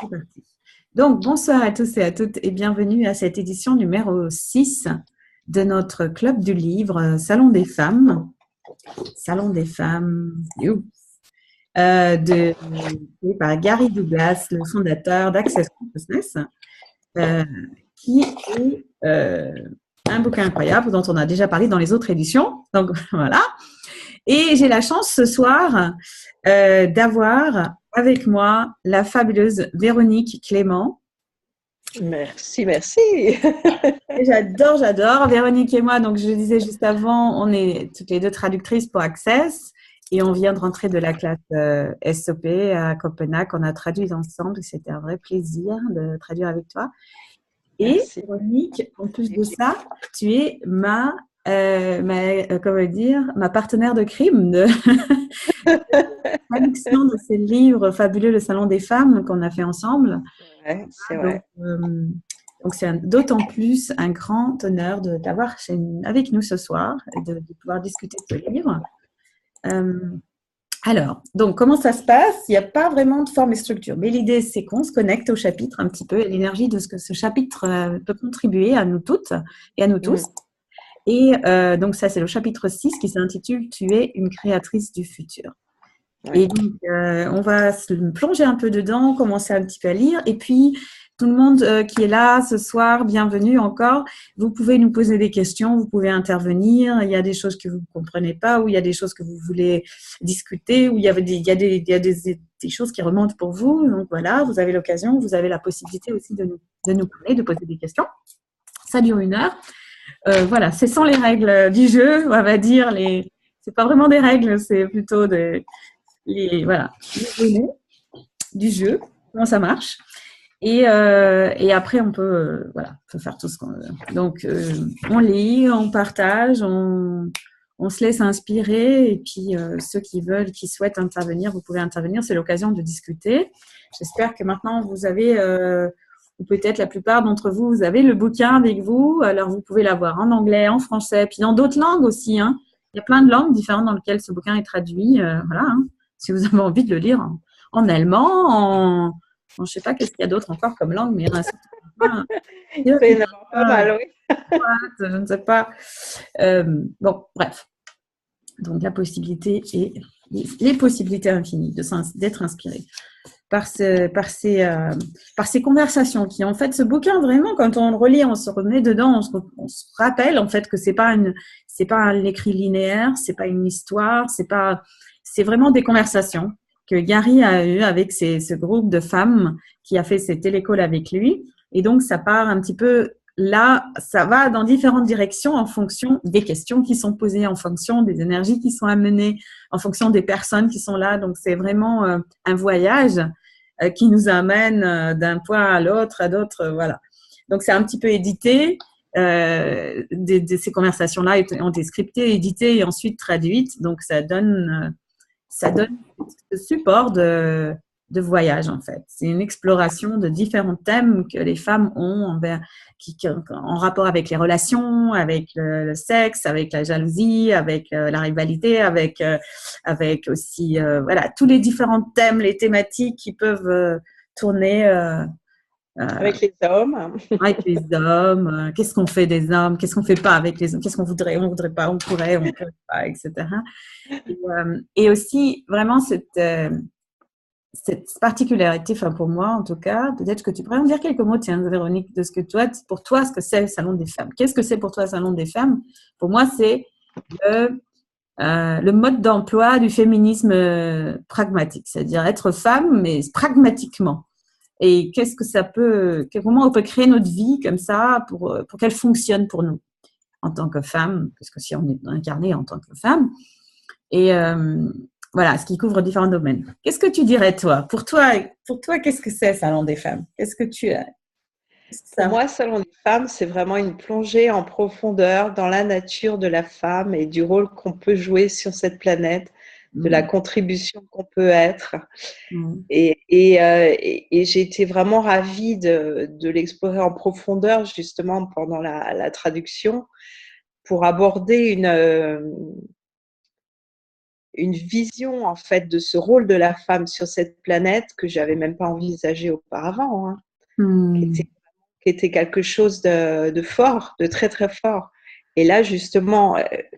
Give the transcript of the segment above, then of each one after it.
C'est parti. Donc, bonsoir à tous et à toutes et bienvenue à cette édition numéro 6 de notre club du livre Salon des femmes. Salon des femmes, créé par Gary Douglas, le fondateur d'Access Consciousness, qui est un bouquin incroyable dont on a déjà parlé dans les autres éditions. Donc, voilà. Et j'ai la chance ce soir d'avoir avec moi la fabuleuse Véronique Clément. Merci, merci. Et j'adore. Véronique et moi, donc je le disais juste avant, on est toutes les deux traductrices pour Access et on vient de rentrer de la classe SOP à Copenhague. On a traduit ensemble et c'était un vrai plaisir de traduire avec toi. Et Merci. Véronique, en plus de ça, tu es ma partenaire de crime de traduction de ces livres fabuleux, Le Salon des femmes, qu'on a fait ensemble. Ouais, c'est Donc, vrai. donc c'est d'autant plus un grand honneur de t'avoir avec nous ce soir et de pouvoir discuter de ce livre. Alors, donc comment ça se passe? Il n'y a pas vraiment de forme et structure, mais l'idée c'est qu'on se connecte au chapitre un petit peu et l'énergie de ce que ce chapitre peut contribuer à nous toutes et à nous tous. Et donc ça c'est le chapitre 6 qui s'intitule « Tu es une créatrice du futur ». Ouais. Et donc, on va se plonger un peu dedans, commencer un petit peu à lire. Et puis, tout le monde qui est là ce soir, bienvenue encore. Vous pouvez nous poser des questions, vous pouvez intervenir. Il y a des choses que vous ne comprenez pas, ou il y a des choses que vous voulez discuter, ou il y a des choses qui remontent pour vous. Donc voilà, vous avez l'occasion, vous avez la possibilité aussi de nous parler, de poser des questions. Ça dure 1 heure. Voilà, ce sont les règles du jeu, on va dire. C'est pas vraiment des règles, c'est plutôt les données du jeu, comment ça marche. Et après, on peut faire tout ce qu'on veut. Donc, on lit, on partage, on se laisse inspirer. Et puis, ceux qui veulent, qui souhaitent intervenir, vous pouvez intervenir. C'est l'occasion de discuter. J'espère que maintenant, vous avez, ou peut-être la plupart d'entre vous, vous avez le bouquin avec vous. Alors, vous pouvez l'avoir en anglais, en français, puis dans d'autres langues aussi. Hein. Il y a plein de langues différentes dans lesquelles ce bouquin est traduit. Voilà. Hein. Si vous avez envie de le lire en allemand, je ne sais pas qu'est-ce qu'il y a d'autre encore comme langue, mais il y en a certainement Il peut y en avoir pas mal, oui. je ne sais pas. Bon, bref. Donc, la possibilité et les possibilités infinies d'être inspiré par ces conversations qui, en fait, ce bouquin, vraiment, quand on le relit, on se remet dedans, on se rappelle, en fait, que c'est pas un écrit linéaire, c'est pas une histoire, c'est vraiment des conversations que Gary a eu avec ce groupe de femmes qui a fait ces télécalls avec lui. Et donc, ça part un petit peu là, ça va dans différentes directions en fonction des questions qui sont posées, en fonction des énergies qui sont amenées, en fonction des personnes qui sont là. Donc, c'est vraiment un voyage qui nous amène d'un point à l'autre, à d'autres, voilà. Donc, c'est un petit peu édité. Ces conversations-là ont été scriptées, éditées et ensuite traduites. Donc, ça donne ce support de voyage, en fait. C'est une exploration de différents thèmes que les femmes ont en rapport avec les relations, avec le sexe, avec la jalousie, avec la rivalité, avec aussi, voilà, tous les différents thèmes, les thématiques qui peuvent tourner Avec les hommes. avec les hommes, qu'est-ce qu'on fait des hommes, qu'est-ce qu'on fait pas avec les hommes, qu'est-ce qu'on voudrait, on voudrait pas, on pourrait, on peut pas, etc. Et aussi, vraiment, cette particularité, enfin pour moi en tout cas, peut-être que tu pourrais en dire quelques mots, tiens, Véronique, de ce que pour toi, ce que c'est le Salon des femmes. Qu'est-ce que c'est pour toi le Salon des femmes? Pour moi, c'est le mode d'emploi du féminisme pragmatique, c'est-à-dire être femme, mais pragmatiquement. Et qu'est-ce que ça comment on peut créer notre vie comme ça pour qu'elle fonctionne pour nous en tant que femme, parce que si on est incarné en tant que femme. Et voilà, ce qui couvre différents domaines. Qu'est-ce que tu dirais, toi? Pour toi, qu'est-ce que c'est, Salon des femmes? Qu'est-ce que tu as? Pour moi, Salon des femmes, c'est vraiment une plongée en profondeur dans la nature de la femme et du rôle qu'on peut jouer sur cette planète, de la contribution qu'on peut être. Et j'ai été vraiment ravie de l'explorer en profondeur, justement, pendant la traduction, pour aborder une vision en fait de ce rôle de la femme sur cette planète que j'avais même pas envisagé auparavant, hein, qui était quelque chose de fort, de très très fort. Et là justement,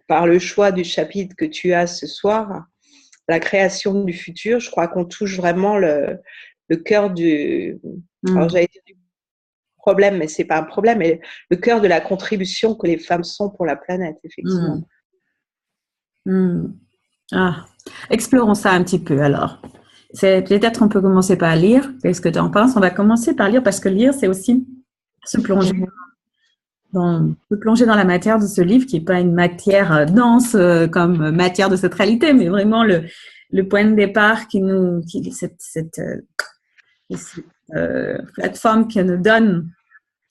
par le choix du chapitre que tu as ce soir, la création du futur, je crois qu'on touche vraiment le cœur alors j'allais dire du problème, mais c'est pas un problème, mais le cœur de la contribution que les femmes sont pour la planète, effectivement. Ah, explorons ça un petit peu alors. Peut-être on peut commencer par lire. Qu'est-ce que tu en penses? On va commencer par lire parce que lire, c'est aussi se plonger dans la matière de ce livre qui n'est pas une matière dense comme matière de cette réalité, mais vraiment le point de départ cette plateforme qui nous donne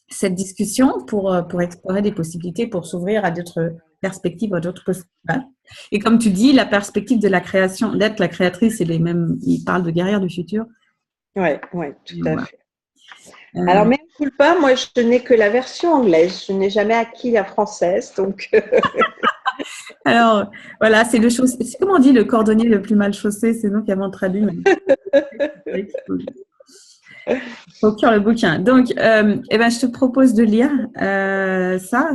cette discussion pour explorer des possibilités, pour s'ouvrir à d'autres perspectives, à d'autres possibilités. Et comme tu dis, la perspective de la création, d'être la créatrice, il parle de guerrière du futur. Oui, tout à fait. Alors, mais culpa, moi, je n'ai que la version anglaise. Je n'ai jamais acquis la française, donc. Alors, voilà, c'est comment on dit le cordonnier le plus mal chaussé, c'est nous qui avons traduit. Procure le bouquin. Donc, je te propose de lire ça.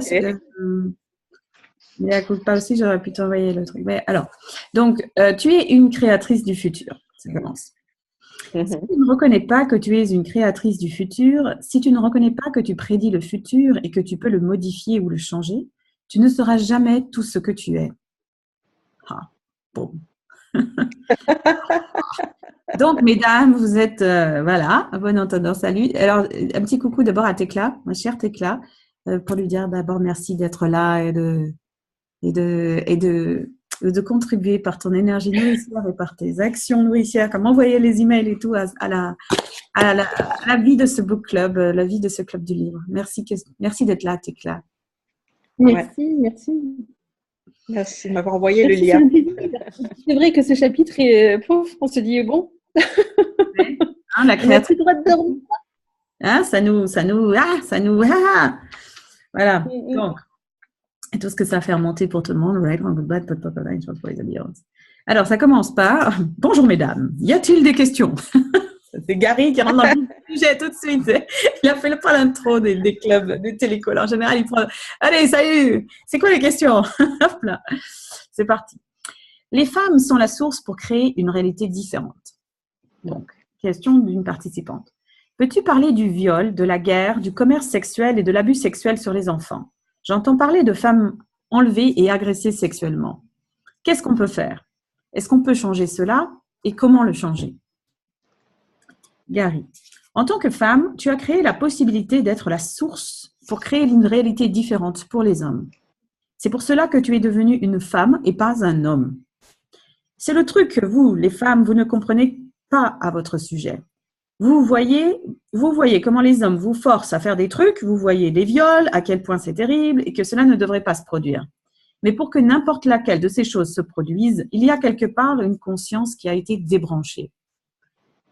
Mais écoute pas aussi, j'aurais pu t'envoyer le truc. Mais alors, donc, tu es une créatrice du futur. Ça commence. Si tu ne reconnais pas que tu es une créatrice du futur, si tu ne reconnais pas que tu prédis le futur et que tu peux le modifier ou le changer, tu ne seras jamais tout ce que tu es. Ah, bon. Donc, mesdames, vous êtes, voilà, à bon entendeur, salut. Alors, un petit coucou d'abord à Tecla, ma chère Tecla, pour lui dire d'abord merci d'être là et de contribuer par ton énergie nourricière et par tes actions nourricières, comme envoyer les emails et tout à la vie de ce book club, la vie de ce club du livre. Merci d'être là, Tecla. Merci. Merci de m'avoir envoyé le lien. C'est vrai que ce chapitre est, on se dit bon. Hein, la créatrice. On a plus le droit de dormir. Hein, ça nous. Voilà. Donc, et tout ce que ça fait remonter pour tout le monde. Right, wrong, good, bad, but, alors, ça commence par bonjour mesdames. Y a-t-il des questions? C'est Gary qui rentre dans le sujet tout de suite. Il a fait pas l'intro des clubs, des télécols. En général, il prend. Allez, salut. C'est quoi les questions? Hop là. C'est parti. Les femmes sont la source pour créer une réalité différente. Donc, question d'une participante. Peux-tu parler du viol, de la guerre, du commerce sexuel et de l'abus sexuel sur les enfants? J'entends parler de femmes enlevées et agressées sexuellement. Qu'est-ce qu'on peut faire? Est-ce qu'on peut changer cela et comment le changer? Gary, en tant que femme, tu as créé la possibilité d'être la source pour créer une réalité différente pour les hommes. C'est pour cela que tu es devenue une femme et pas un homme. C'est le truc que vous, les femmes, vous ne comprenez pas à votre sujet. Vous voyez comment les hommes vous forcent à faire des trucs, vous voyez les viols, à quel point c'est terrible et que cela ne devrait pas se produire. Mais pour que n'importe laquelle de ces choses se produise, il y a quelque part une conscience qui a été débranchée.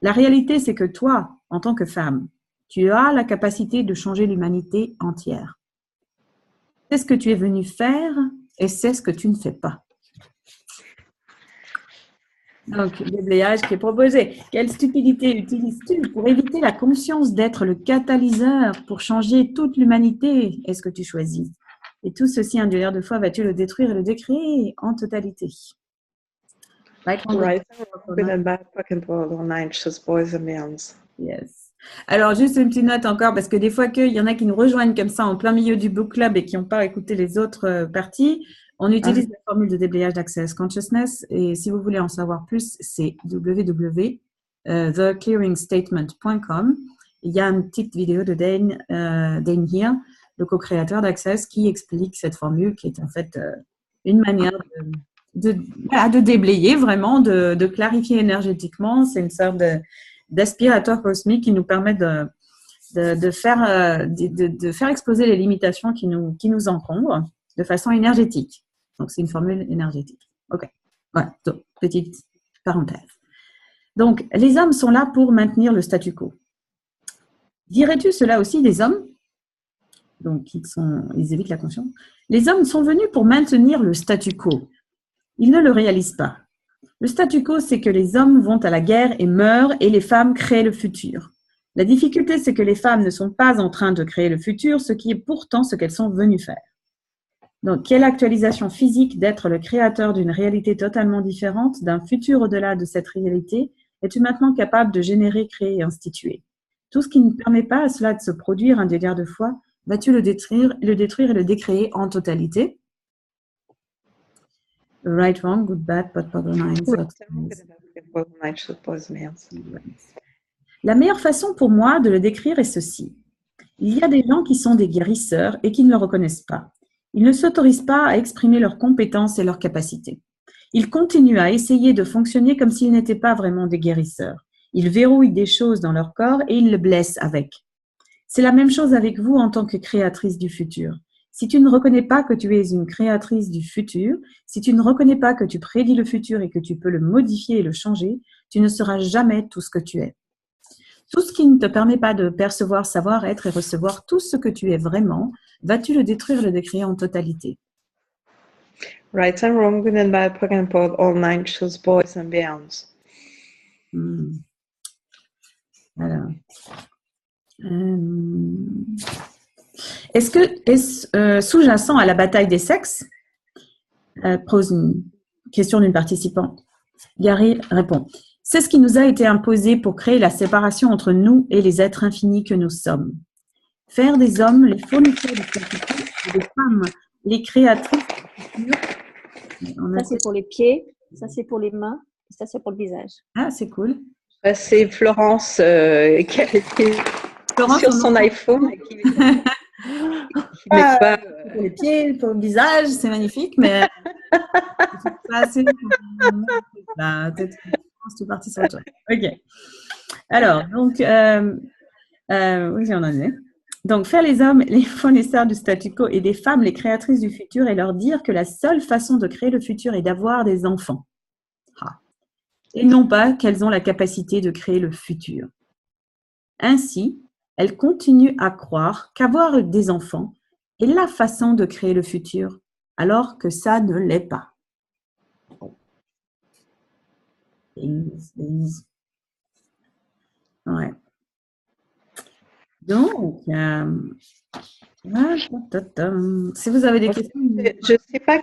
La réalité, c'est que toi, en tant que femme, tu as la capacité de changer l'humanité entière. C'est ce que tu es venue faire et c'est ce que tu ne fais pas. Donc, le déblayage qui est proposé. Quelle stupidité utilises-tu pour éviter la conscience d'être le catalyseur pour changer toute l'humanité? Est-ce que tu choisis? Et tout ceci, un délire de foi, vas-tu le détruire et le décréer en totalité? Right. Yes. Alors, juste une petite note encore, parce que des fois qu'il y en a qui nous rejoignent comme ça en plein milieu du book club et qui n'ont pas écouté les autres parties, on utilise la formule de déblayage d'Access Consciousness. Et si vous voulez en savoir plus, c'est www.theclearingstatement.com. Il y a une petite vidéo de Dane Heer, le co-créateur d'Access, qui explique cette formule qui est en fait une manière de déblayer vraiment, de clarifier énergétiquement. C'est une sorte d'aspirateur cosmique qui nous permet de faire exploser les limitations qui nous encombrent de façon énergétique. Donc, c'est une formule énergétique. OK. Voilà. Donc, petite parenthèse. Donc, les hommes sont là pour maintenir le statu quo. Dirais-tu cela aussi des hommes? Donc, ils évitent la conscience. Les hommes sont venus pour maintenir le statu quo. Ils ne le réalisent pas. Le statu quo, c'est que les hommes vont à la guerre et meurent et les femmes créent le futur. La difficulté, c'est que les femmes ne sont pas en train de créer le futur, ce qui est pourtant ce qu'elles sont venues faire. Donc, quelle actualisation physique d'être le créateur d'une réalité totalement différente, d'un futur au-delà de cette réalité, es-tu maintenant capable de générer, créer et instituer? Tout ce qui ne permet pas à cela de se produire un délire de foi, vas-tu le détruire et le décréer en totalité? Right, wrong, good, bad, pot, La meilleure façon pour moi de le décrire est ceci. Il y a des gens qui sont des guérisseurs et qui ne le reconnaissent pas. Ils ne s'autorisent pas à exprimer leurs compétences et leurs capacités. Ils continuent à essayer de fonctionner comme s'ils n'étaient pas vraiment des guérisseurs. Ils verrouillent des choses dans leur corps et ils le blessent avec. C'est la même chose avec vous en tant que créatrice du futur. Si tu ne reconnais pas que tu es une créatrice du futur, si tu ne reconnais pas que tu prédis le futur et que tu peux le modifier et le changer, tu ne seras jamais tout ce que tu es. Tout ce qui ne te permet pas de percevoir, savoir, être et recevoir tout ce que tu es vraiment, vas-tu le détruire, le décrire en totalité? Right and wrong, good and bad, plug and pod, all nine shows, boys and beyonds. Alors. Est-ce que sous-jacent à la bataille des sexes, pose une question d'une participante. Gary répond. C'est ce qui nous a été imposé pour créer la séparation entre nous et les êtres infinis que nous sommes. Faire des hommes les fournisseurs de certitude et des femmes les créatrices du futur. Ça, c'est pour les pieds, ça, c'est pour les mains, et ça, c'est pour le visage. Ah, c'est cool. C'est Florence qui a été sur son iPhone. Et qui n'est pas, pour les pieds, pour le visage, c'est magnifique, mais c'est pas assez. C'est parti sur toi. Ok. Alors, donc, oui, j'en ai. Donc, faire les hommes les fournisseurs du statu quo et des femmes les créatrices du futur et leur dire que la seule façon de créer le futur est d'avoir des enfants. Et non pas qu'elles ont la capacité de créer le futur. Ainsi, elles continuent à croire qu'avoir des enfants est la façon de créer le futur, alors que ça ne l'est pas. Ouais. Donc, si vous avez des questions. Je ne sais pas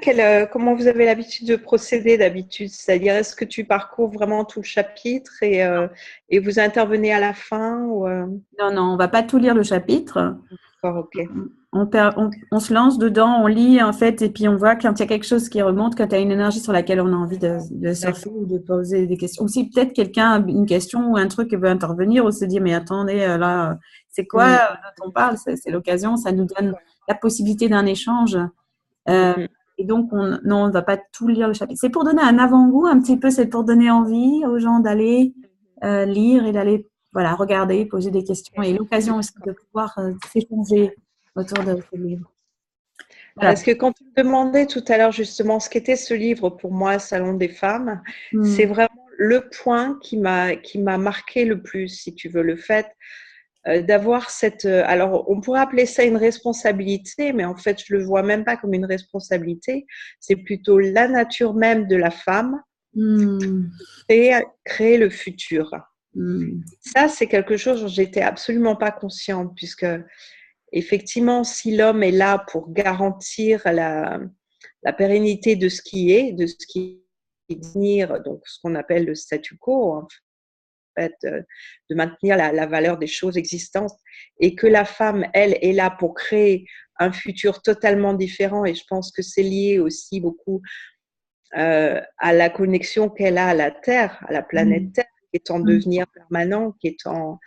comment vous avez l'habitude de procéder d'habitude. C'est-à-dire, est-ce que tu parcours vraiment tout le chapitre et vous intervenez à la fin ou Non, on ne va pas tout lire le chapitre. D'accord, ok. On se lance dedans, on lit en fait, et puis on voit quand il y a quelque chose qui remonte, quand il y a une énergie sur laquelle on a envie de surfer ou de poser des questions. Ou si peut-être quelqu'un a une question ou un truc qui veut intervenir ou se dire mais attendez, là, c'est quoi dont on parle? C'est l'occasion, ça nous donne la possibilité d'un échange. Et donc, on ne va pas tout lire le chapitre. C'est pour donner un avant-goût un petit peu, c'est pour donner envie aux gens d'aller lire et d'aller regarder, poser des questions et l'occasion aussi de pouvoir s'échanger autour de ce livre. Voilà. Parce que quand tu me demandais tout à l'heure justement ce qu'était ce livre pour moi, Salon des femmes, c'est vraiment le point qui m'a marqué le plus, si tu veux, le fait d'avoir cette… alors, on pourrait appeler ça une responsabilité, mais en fait, je ne le vois même pas comme une responsabilité. C'est plutôt la nature même de la femme et créer le futur. Ça, c'est quelque chose dont j'étais absolument pas consciente, puisque effectivement, si l'homme est là pour garantir la pérennité de ce qui est, de ce qui est, donc ce qu'on appelle le statu quo, en fait, de maintenir la valeur des choses existantes, et que la femme, elle, est là pour créer un futur totalement différent, et je pense que c'est lié aussi beaucoup à la connexion qu'elle a à la Terre, à la planète Terre, qui est en devenir permanent, qui est en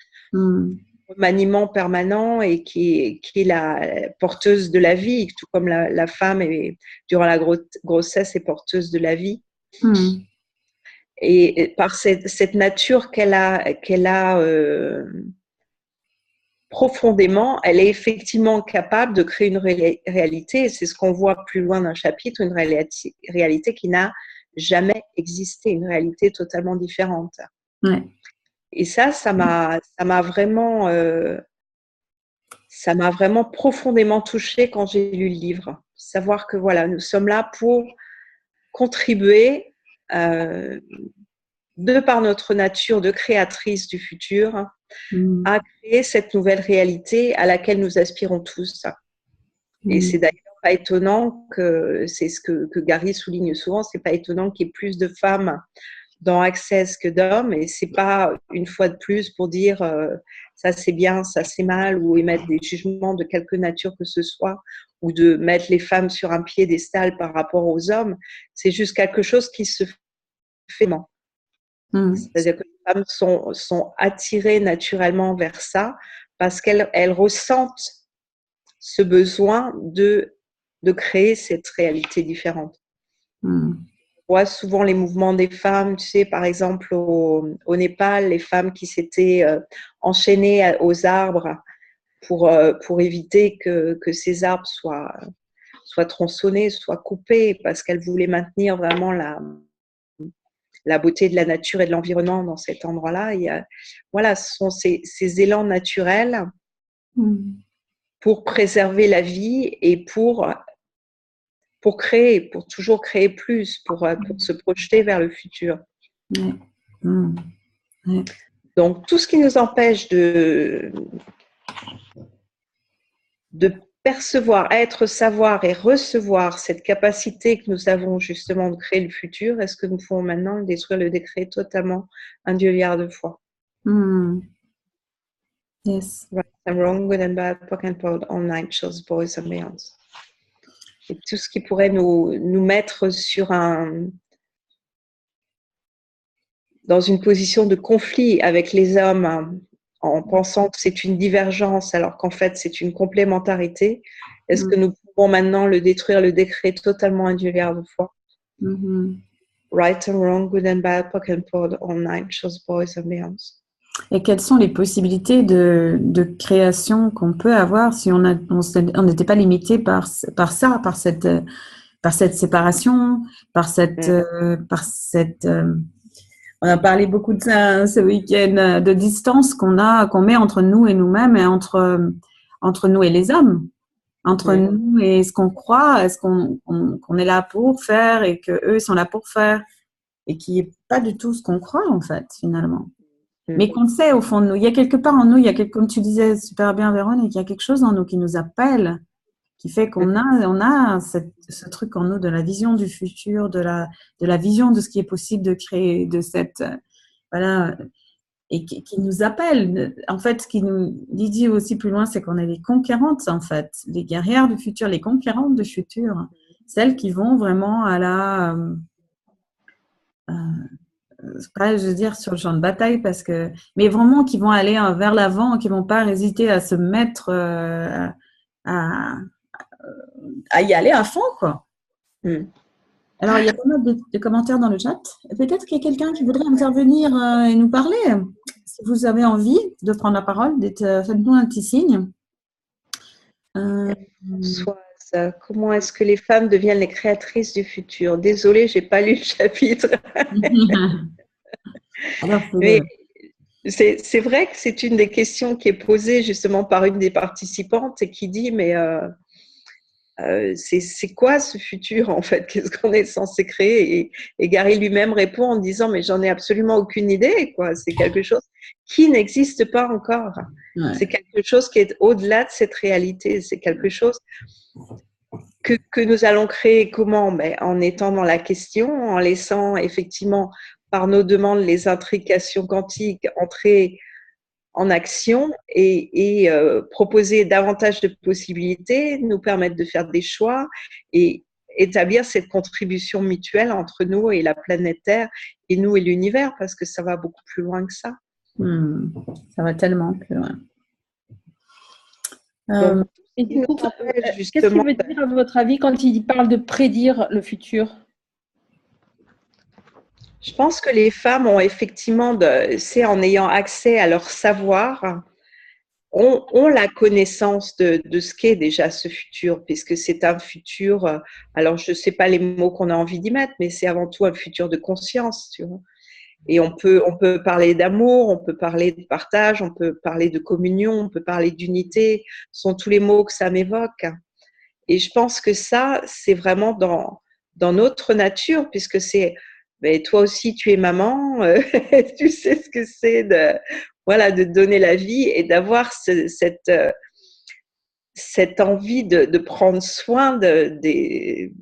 remaniement permanent et qui est la porteuse de la vie, tout comme la femme durant la grossesse est porteuse de la vie. Et par cette nature qu'elle a profondément, elle est effectivement capable de créer une réalité, et c'est ce qu'on voit plus loin dans le chapitre, une réalité qui n'a jamais existé, une réalité totalement différente. Ouais. Et ça m'a vraiment profondément touchée quand j'ai lu le livre. Savoir que voilà, nous sommes là pour contribuer de par notre nature de créatrice du futur, à créer cette nouvelle réalité à laquelle nous aspirons tous. Et c'est d'ailleurs pas étonnant que, c'est ce que Gary souligne souvent, c'est pas étonnant qu'il y ait plus de femmes dans Access que d'hommes, et c'est pas une fois de plus pour dire ça c'est bien, ça c'est mal, ou émettre des jugements de quelque nature que ce soit, ou de mettre les femmes sur un piédestal par rapport aux hommes. C'est juste quelque chose qui se fait. C'est-à-dire que les femmes sont attirées naturellement vers ça parce qu'elles ressentent ce besoin de créer cette réalité différente. On voit souvent les mouvements des femmes, tu sais, par exemple au Népal, les femmes qui s'étaient enchaînées aux arbres pour éviter que ces arbres soient tronçonnés, soient coupés, parce qu'elles voulaient maintenir vraiment la beauté de la nature et de l'environnement dans cet endroit-là. Voilà, ce sont ces élans naturels pour préserver la vie et pour créer, pour toujours créer plus, pour se projeter vers le futur. Donc, tout ce qui nous empêche de percevoir, être, savoir et recevoir cette capacité que nous avons justement de créer le futur, est-ce que nous pouvons maintenant détruire le décret totalement un milliard de fois? Yes. Right and wrong, good and bad, POC and POD, all night shows, boys and beyond. Et tout ce qui pourrait nous mettre dans une position de conflit avec les hommes, en pensant que c'est une divergence alors qu'en fait c'est une complémentarité. Est-ce que nous pouvons maintenant le détruire, le décret totalement un milliard de fois? Right and wrong, good and bad, POC and POD, all night shows, boys and beyond. Et quelles sont les possibilités de création qu'on peut avoir si on n'était pas limité par ça, par cette séparation, par cette on a parlé beaucoup de ça ce week-end, de distance qu'on met entre nous et nous-mêmes, et entre nous et les hommes, entre nous et ce qu'on croit, est-ce qu'on est là pour faire et que eux sont là pour faire, et qui est pas du tout ce qu'on croit en fait finalement. Mais qu'on le sait au fond de nous. Il y a quelque part en nous, comme tu disais super bien Véronique, il y a quelque chose en nous qui nous appelle, qui fait qu'on a ce truc en nous de la vision du futur, de la vision de ce qui est possible de créer, de cette voilà, et qui nous appelle. En fait, ce qui nous dit aussi plus loin, c'est qu'on est les conquérantes en fait, les guerrières du futur, les conquérantes du futur, celles qui vont vraiment à la pas, je veux dire, sur le champ de bataille, mais vraiment qui vont aller vers l'avant, qui vont pas hésiter à se mettre à y aller à fond, quoi. Alors, il y a pas mal de commentaires dans le chat. Peut-être qu'il y a quelqu'un qui voudrait intervenir et nous parler. Si vous avez envie de prendre la parole, faites-nous un petit signe. Françoise, comment est-ce que les femmes deviennent les créatrices du futur? Désolée, j'ai pas lu le chapitre. Mais c'est vrai que c'est une des questions qui est posée justement par une des participantes et qui dit mais c'est quoi ce futur en fait? Qu'est-ce qu'on est censé créer? Et Gary lui-même répond en disant mais j'en ai absolument aucune idée, quoi. C'est quelque chose qui n'existe pas encore. Ouais. C'est quelque chose qui est au-delà de cette réalité. C'est quelque chose que nous allons créer comment? En étant dans la question, en laissant effectivement par nos demandes les intrications quantiques entrer en action et proposer davantage de possibilités, nous permettre de faire des choix et établir cette contribution mutuelle entre nous et la planète Terre et nous et l'univers, parce que ça va beaucoup plus loin que ça. Ça va tellement plus loin. Et du coup, qu'est-ce qu'il veut dire à votre avis quand il parle de prédire le futur? Je pense que les femmes ont effectivement, c'est en ayant accès à leur savoir, ont la connaissance de ce qu'est déjà ce futur, puisque c'est un futur, alors je ne sais pas les mots qu'on a envie d'y mettre, mais c'est avant tout un futur de conscience, tu vois. Et on peut parler d'amour, on peut parler de partage, on peut parler de communion, on peut parler d'unité, ce sont tous les mots que ça m'évoque. Et je pense que ça, c'est vraiment dans notre nature, puisque c'est mais toi aussi tu es maman, tu sais ce que c'est de donner la vie et d'avoir cette envie de prendre soin des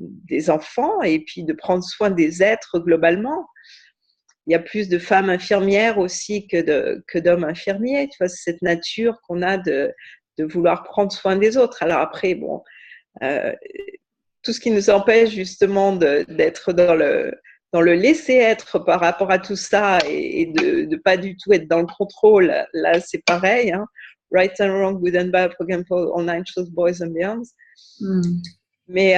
enfants et puis de prendre soin des êtres globalement. Il y a plus de femmes infirmières aussi que d'hommes infirmiers. Tu vois, c'est cette nature qu'on a de vouloir prendre soin des autres. Alors après, bon, tout ce qui nous empêche justement d'être dans le laisser-être par rapport à tout ça et de pas du tout être dans le contrôle, là, c'est pareil. Hein. Right and wrong, good and bad, for example, all nine shows, boys and beyond. Mais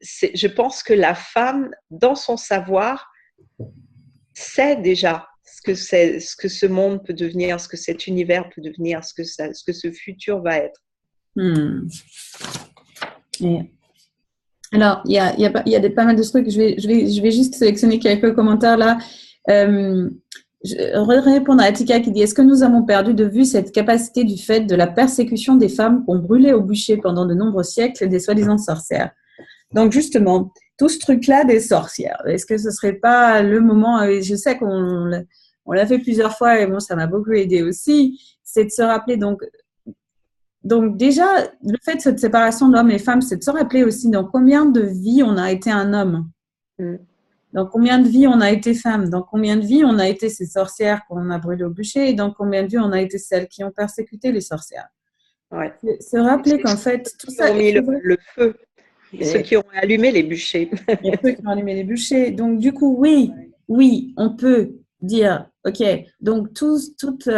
je pense que la femme, dans son savoir, sait déjà ce que ce monde peut devenir, ce que cet univers peut devenir, ce que ce futur va être. Alors, il y a pas mal de trucs. Je vais juste sélectionner quelques commentaires là. Je répondre à Atika qui dit: est-ce que nous avons perdu de vue cette capacité du fait de la persécution des femmes qu'on brûlait au bûcher pendant de nombreux siècles des soi-disant sorcières? Donc justement, tout ce truc-là des sorcières, est-ce que ce serait pas le moment, je sais qu'on l'a fait plusieurs fois et bon, ça m'a beaucoup aidé aussi, c'est de se rappeler donc déjà, le fait de cette séparation d'hommes et femmes, c'est de se rappeler aussi dans combien de vies on a été un homme, dans combien de vies on a été femme, dans combien de vies on a été ces sorcières qu'on a brûlées au bûcher et dans combien de vies on a été celles qui ont persécuté les sorcières. Ouais. Se rappeler qu'en fait, tout ça… ont mis le feu. Ceux qui ont allumé les bûchers. Et ceux qui ont allumé les bûchers. Donc, du coup, oui, on peut dire, OK, donc toutes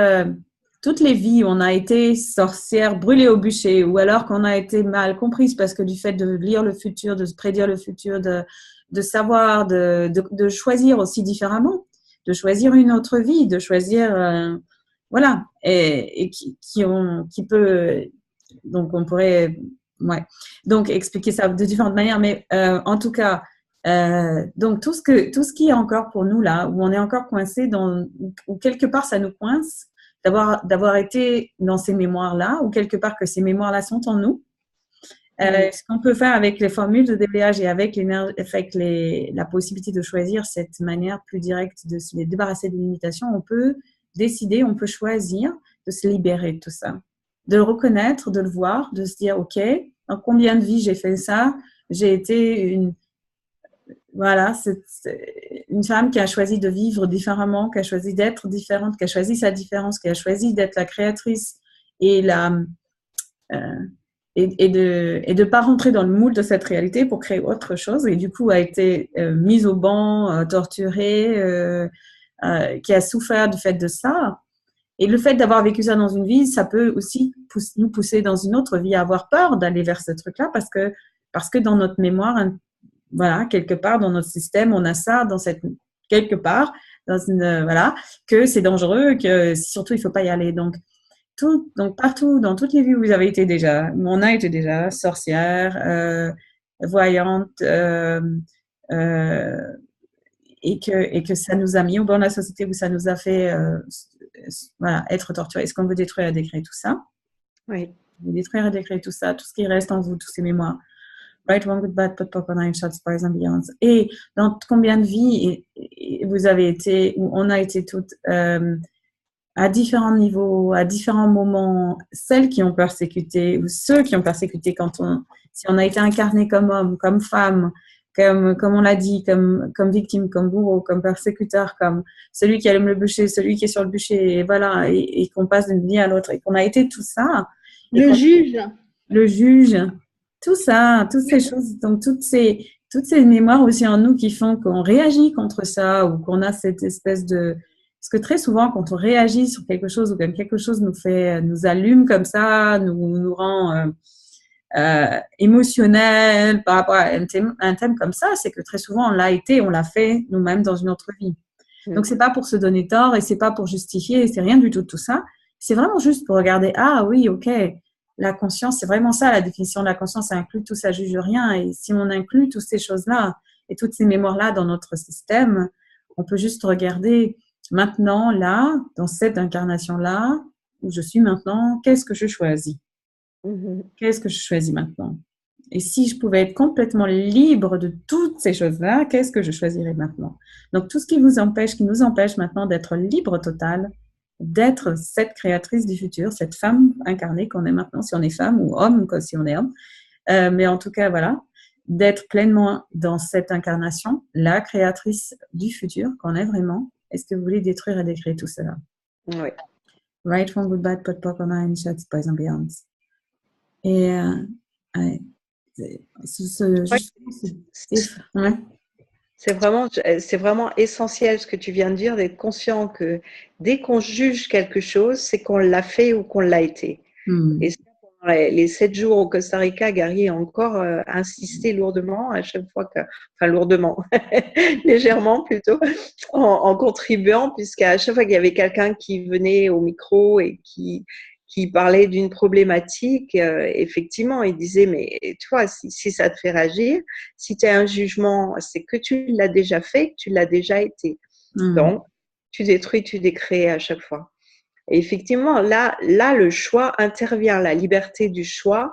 les vies où on a été sorcière, brûlée au bûcher, ou alors qu'on a été mal comprise parce que du fait de lire le futur, de se prédire le futur, de savoir, de choisir aussi différemment, de choisir une autre vie, de choisir, voilà, et qui peut… Donc, on pourrait… Ouais. Donc, expliquer ça de différentes manières, mais en tout cas, donc tout ce qui est encore pour nous là, où on est encore coincé où quelque part ça nous coince, d'avoir été dans ces mémoires-là, ou quelque part que ces mémoires-là sont en nous. Ce qu'on peut faire avec les formules de DBH et avec la possibilité de choisir cette manière plus directe de se débarrasser des limitations, on peut décider, on peut choisir de se libérer de tout ça. De le reconnaître, de le voir, de se dire, OK, dans combien de vies j'ai fait ça? J'ai été une femme qui a choisi de vivre différemment, qui a choisi d'être différente, qui a choisi sa différence, qui a choisi d'être la créatrice et de pas rentrer dans le moule de cette réalité pour créer autre chose, et du coup a été mise au banc, torturée, qui a souffert du fait de ça. Et le fait d'avoir vécu ça dans une vie, ça peut aussi nous pousser dans une autre vie à avoir peur d'aller vers ce truc-là parce que dans notre mémoire, voilà, quelque part dans notre système, on a ça quelque part, que c'est dangereux, que surtout il faut pas y aller. Donc partout, dans toutes les vies où vous avez été déjà, on a été déjà sorcière, voyante, et que ça nous a mis au bord de la société, où ça nous a fait être torturé. Est-ce qu'on veut détruire et décréer tout ça? Oui. Détruire et décréer tout ça, tout ce qui reste en vous, toutes ces mémoires. Right, wrong, good, bad, put pop on nine shots, boys and beyond. Et dans combien de vies vous avez été, où on a été toutes à différents niveaux, à différents moments, celles qui ont persécuté ou ceux qui ont persécuté si on a été incarné comme homme, comme femme, comme on l'a dit, comme victime, comme bourreau, comme persécuteur, comme celui qui allume le bûcher, celui qui est sur le bûcher, et voilà, et qu'on passe d'une vie à l'autre, et qu'on a été tout ça. Le juge, tout ça, toutes ces choses, donc toutes ces mémoires aussi en nous qui font qu'on réagit contre ça, ou qu'on a cette espèce de… Parce que très souvent, quand on réagit sur quelque chose, ou quand quelque chose nous allume comme ça, nous rend… émotionnel par rapport à un thème comme ça, c'est que très souvent on l'a fait nous-mêmes dans une autre vie. Donc c'est pas pour se donner tort et c'est pas pour justifier, c'est rien du tout de tout ça. C'est vraiment juste pour regarder, ah oui, ok, la conscience, c'est vraiment ça la définition de la conscience, ça inclut tout, ça juge rien. Et si on inclut toutes ces choses-là et toutes ces mémoires-là dans notre système, on peut juste regarder maintenant, là, dans cette incarnation-là, où je suis maintenant, qu'est-ce que je choisis? Qu'est-ce que je choisis maintenant? Et si je pouvais être complètement libre de toutes ces choses-là, qu'est-ce que je choisirais maintenant? Donc, tout ce qui nous empêche maintenant d'être libre total, d'être cette créatrice du futur, cette femme incarnée qu'on est maintenant, si on est femme, ou homme, si on est homme. Mais en tout cas, voilà, d'être pleinement dans cette incarnation, la créatrice du futur qu'on est vraiment. Est-ce que vous voulez détruire et décréer tout cela? Oui. Right from goodbye, pot popcorn, and shots, boys and beyonds. Et c'est vraiment essentiel ce que tu viens de dire, d'être conscient que dès qu'on juge quelque chose, c'est qu'on l'a fait ou qu'on l'a été. Et ça, pendant les 7 jours au Costa Rica, Gary a encore insisté lourdement à chaque fois lourdement, légèrement plutôt, en contribuant, puisqu'à chaque fois qu'il y avait quelqu'un qui venait au micro et qui parlait d'une problématique, effectivement, il disait, mais toi, si ça te fait réagir, si tu as un jugement, c'est que tu l'as déjà fait, que tu l'as déjà été. Donc, tu détruis, tu décrées à chaque fois. Et effectivement, là, le choix intervient, la liberté du choix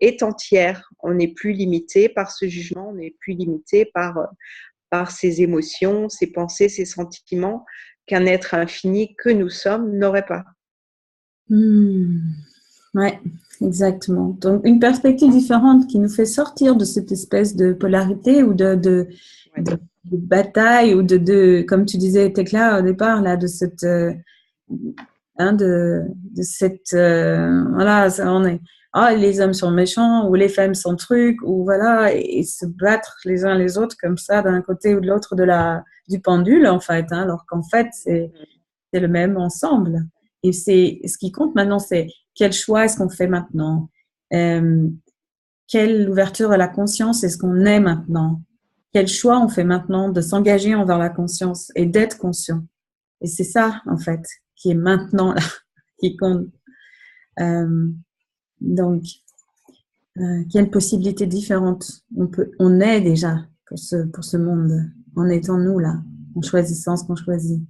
est entière. On n'est plus limité par ce jugement, on n'est plus limité par ses émotions, ses pensées, ses sentiments qu'un être infini que nous sommes n'aurait pas. Ouais, exactement. Donc, une perspective différente qui nous fait sortir de cette espèce de polarité ou de bataille ou comme tu disais, Tekla, au départ, là, de cette, voilà, on est, les hommes sont méchants ou les femmes sont trucs ou voilà, et se battre les uns les autres comme ça d'un côté ou de l'autre du pendule, en fait, alors qu'en fait, c'est le même ensemble. Et ce qui compte maintenant, c'est quel choix est-ce qu'on fait maintenant? Quelle ouverture à la conscience est-ce qu'on est maintenant? Quel choix on fait maintenant de s'engager envers la conscience et d'être conscient? Et c'est ça, en fait, qui est maintenant là, qui compte. Donc, quelles possibilités différentes on est déjà pour ce monde, en étant nous là, en choisissant ce qu'on choisit.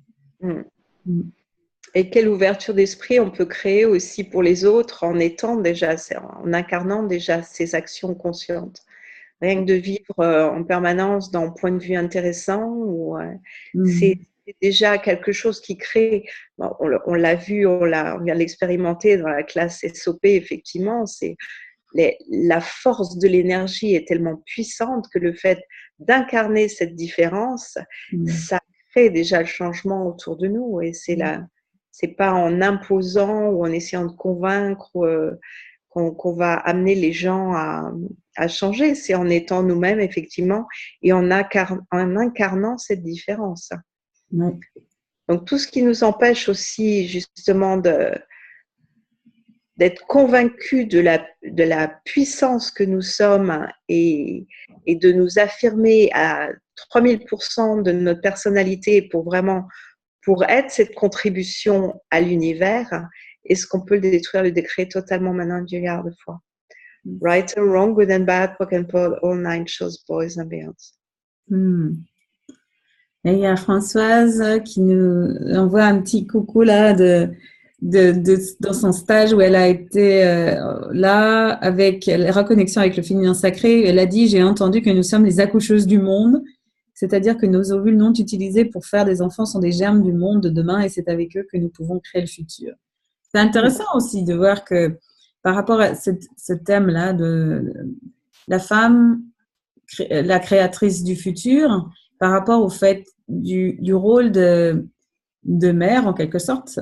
Et quelle ouverture d'esprit on peut créer aussi pour les autres en incarnant déjà ces actions conscientes. Rien que de vivre en permanence dans un point de vue intéressant, c'est déjà quelque chose qui crée, on l'a vu, on vient de l'expérimenter dans la classe SOP, effectivement, la force de l'énergie est tellement puissante que le fait d'incarner cette différence, ça crée déjà le changement autour de nous, et c'est pas en imposant ou en essayant de convaincre qu'on va amener les gens à changer, c'est en étant nous-mêmes, effectivement, et en incarnant cette différence. Donc, tout ce qui nous empêche aussi, justement, d'être convaincus de la puissance que nous sommes et de nous affirmer à 3000% de notre personnalité pour être cette contribution à l'univers, est-ce qu'on peut le détruire, le décréer totalement maintenant du regard de foi? Right and wrong, good and bad, poke and pull, all 9 shows, boys and beyonds. Et il y a Françoise qui nous envoie un petit coucou là dans son stage où elle a été là avec la reconnexion avec le féminin sacré. Elle a dit, j'ai entendu que nous sommes les accoucheuses du monde. C'est-à-dire que nos ovules non utilisés pour faire des enfants sont des germes du monde de demain et c'est avec eux que nous pouvons créer le futur. C'est intéressant aussi de voir que par rapport à ce thème-là de la femme, la créatrice du futur, par rapport au fait du rôle de mère en quelque sorte,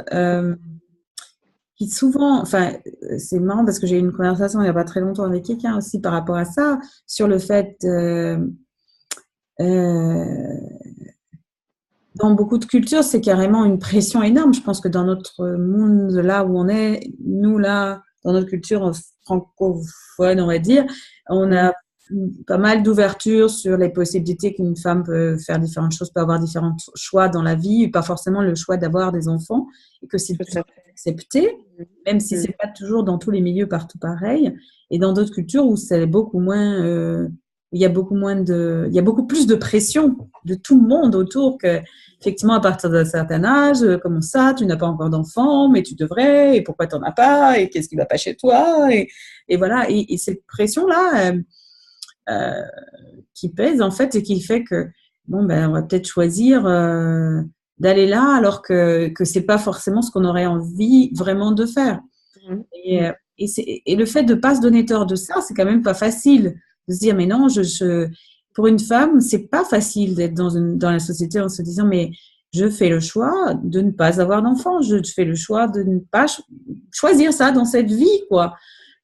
qui souvent, c'est marrant parce que j'ai eu une conversation il n'y a pas très longtemps avec quelqu'un aussi par rapport à ça, sur le fait dans beaucoup de cultures, c'est carrément une pression énorme. Je pense que dans notre monde, là où on est, nous, là, dans notre culture francophone, on va dire, on a pas mal d'ouverture sur les possibilités qu'une femme peut faire différentes choses, peut avoir différents choix dans la vie, pas forcément le choix d'avoir des enfants, et que c'est accepté, même si c'est pas toujours dans tous les milieux partout pareil. Et dans d'autres cultures où c'est beaucoup moins il y a il y a beaucoup plus de pression de tout le monde autour que, effectivement, à partir d'un certain âge, comment ça, tu n'as pas encore d'enfant, mais tu devrais, et pourquoi tu n'en as pas, et qu'est-ce qui ne va pas chez toi, et voilà. Et cette pression-là, qui pèse, en fait, et qui fait que, bon, ben, on va peut-être choisir d'aller là, alors que c'est pas forcément ce qu'on aurait envie vraiment de faire. Et le fait de pas se donner tort de ça, c'est quand même pas facile. De se dire, mais non, pour une femme, c'est pas facile d'être dans la société en se disant, mais je fais le choix de ne pas avoir d'enfant. Je fais le choix de ne pas choisir ça dans cette vie, quoi.